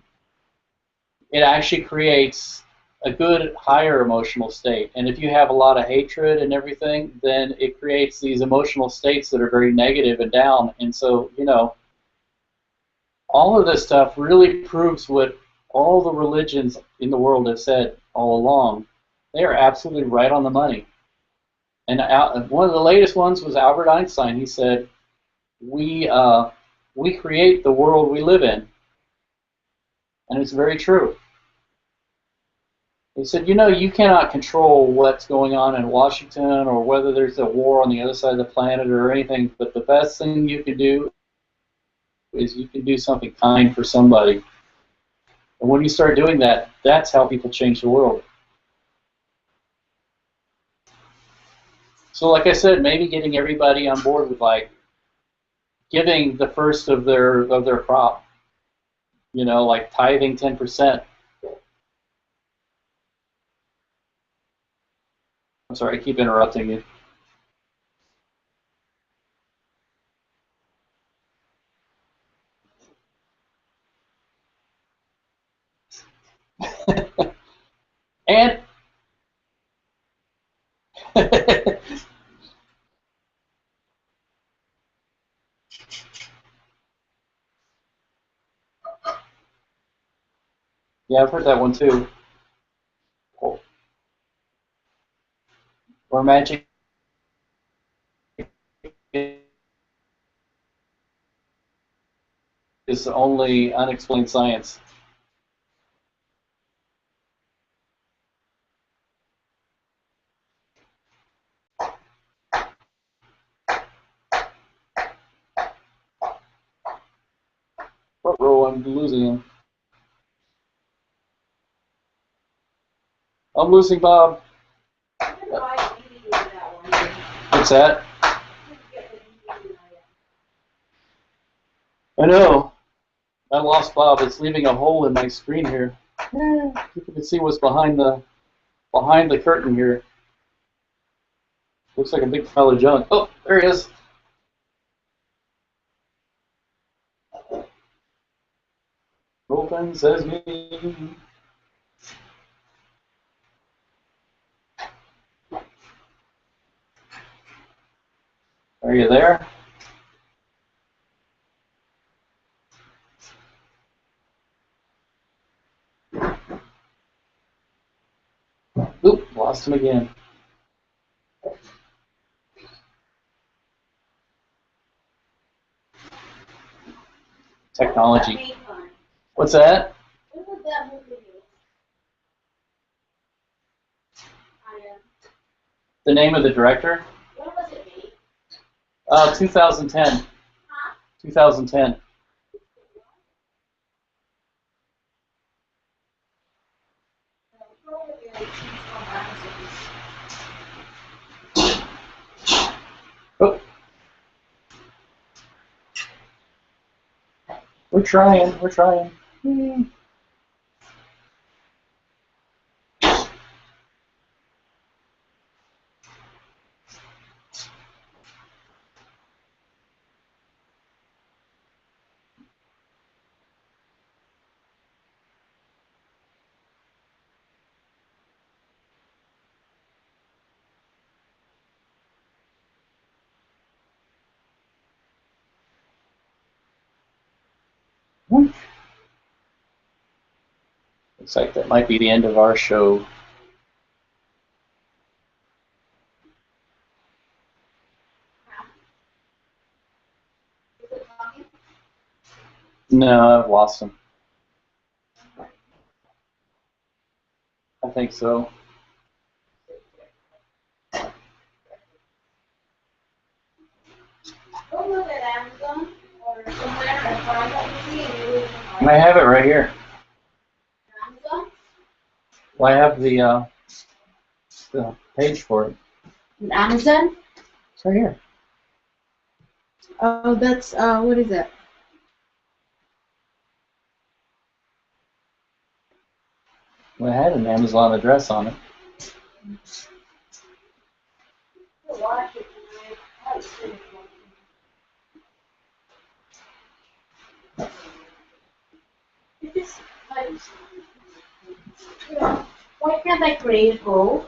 it actually creates a good higher emotional state. And if you have a lot of hatred and everything, then it creates these emotional states that are very negative and down. And so, all of this stuff really proves what all the religions in the world have said all along. They are absolutely right on the money. And one of the latest ones was Albert Einstein. He said, we create the world we live in. And it's very true. He said, you cannot control what's going on in Washington or whether there's a war on the other side of the planet or anything, but the best thing you can do is you can do something kind for somebody. And when you start doing that, that's how people change the world. So like I said, maybe getting everybody on board with like giving the first of their crop, like tithing 10%. I'm sorry, I keep interrupting you. And yeah, I've heard that one too. Or magic is only unexplained science. What row I'm losing him? I'm losing Bob. What's that? I know. I lost Bob. It's leaving a hole in my screen here. You can see what's behind the curtain here. Looks like a big pile of junk. Oh, there he is. Open says me. Are you there? Oop, lost him again. Technology. What's that? The name of the director? 2010. 2010. Oh. We're trying. We're trying. Looks like that might be the end of our show. No, I've lost him. I think so. Go look at Amazon or somewhere and find out you see and you I have it right here. Amazon? Well, I have the page for it. Amazon? It's right here. Oh, that's what is it? Well, it had an Amazon address on it. Why can't I create a goal?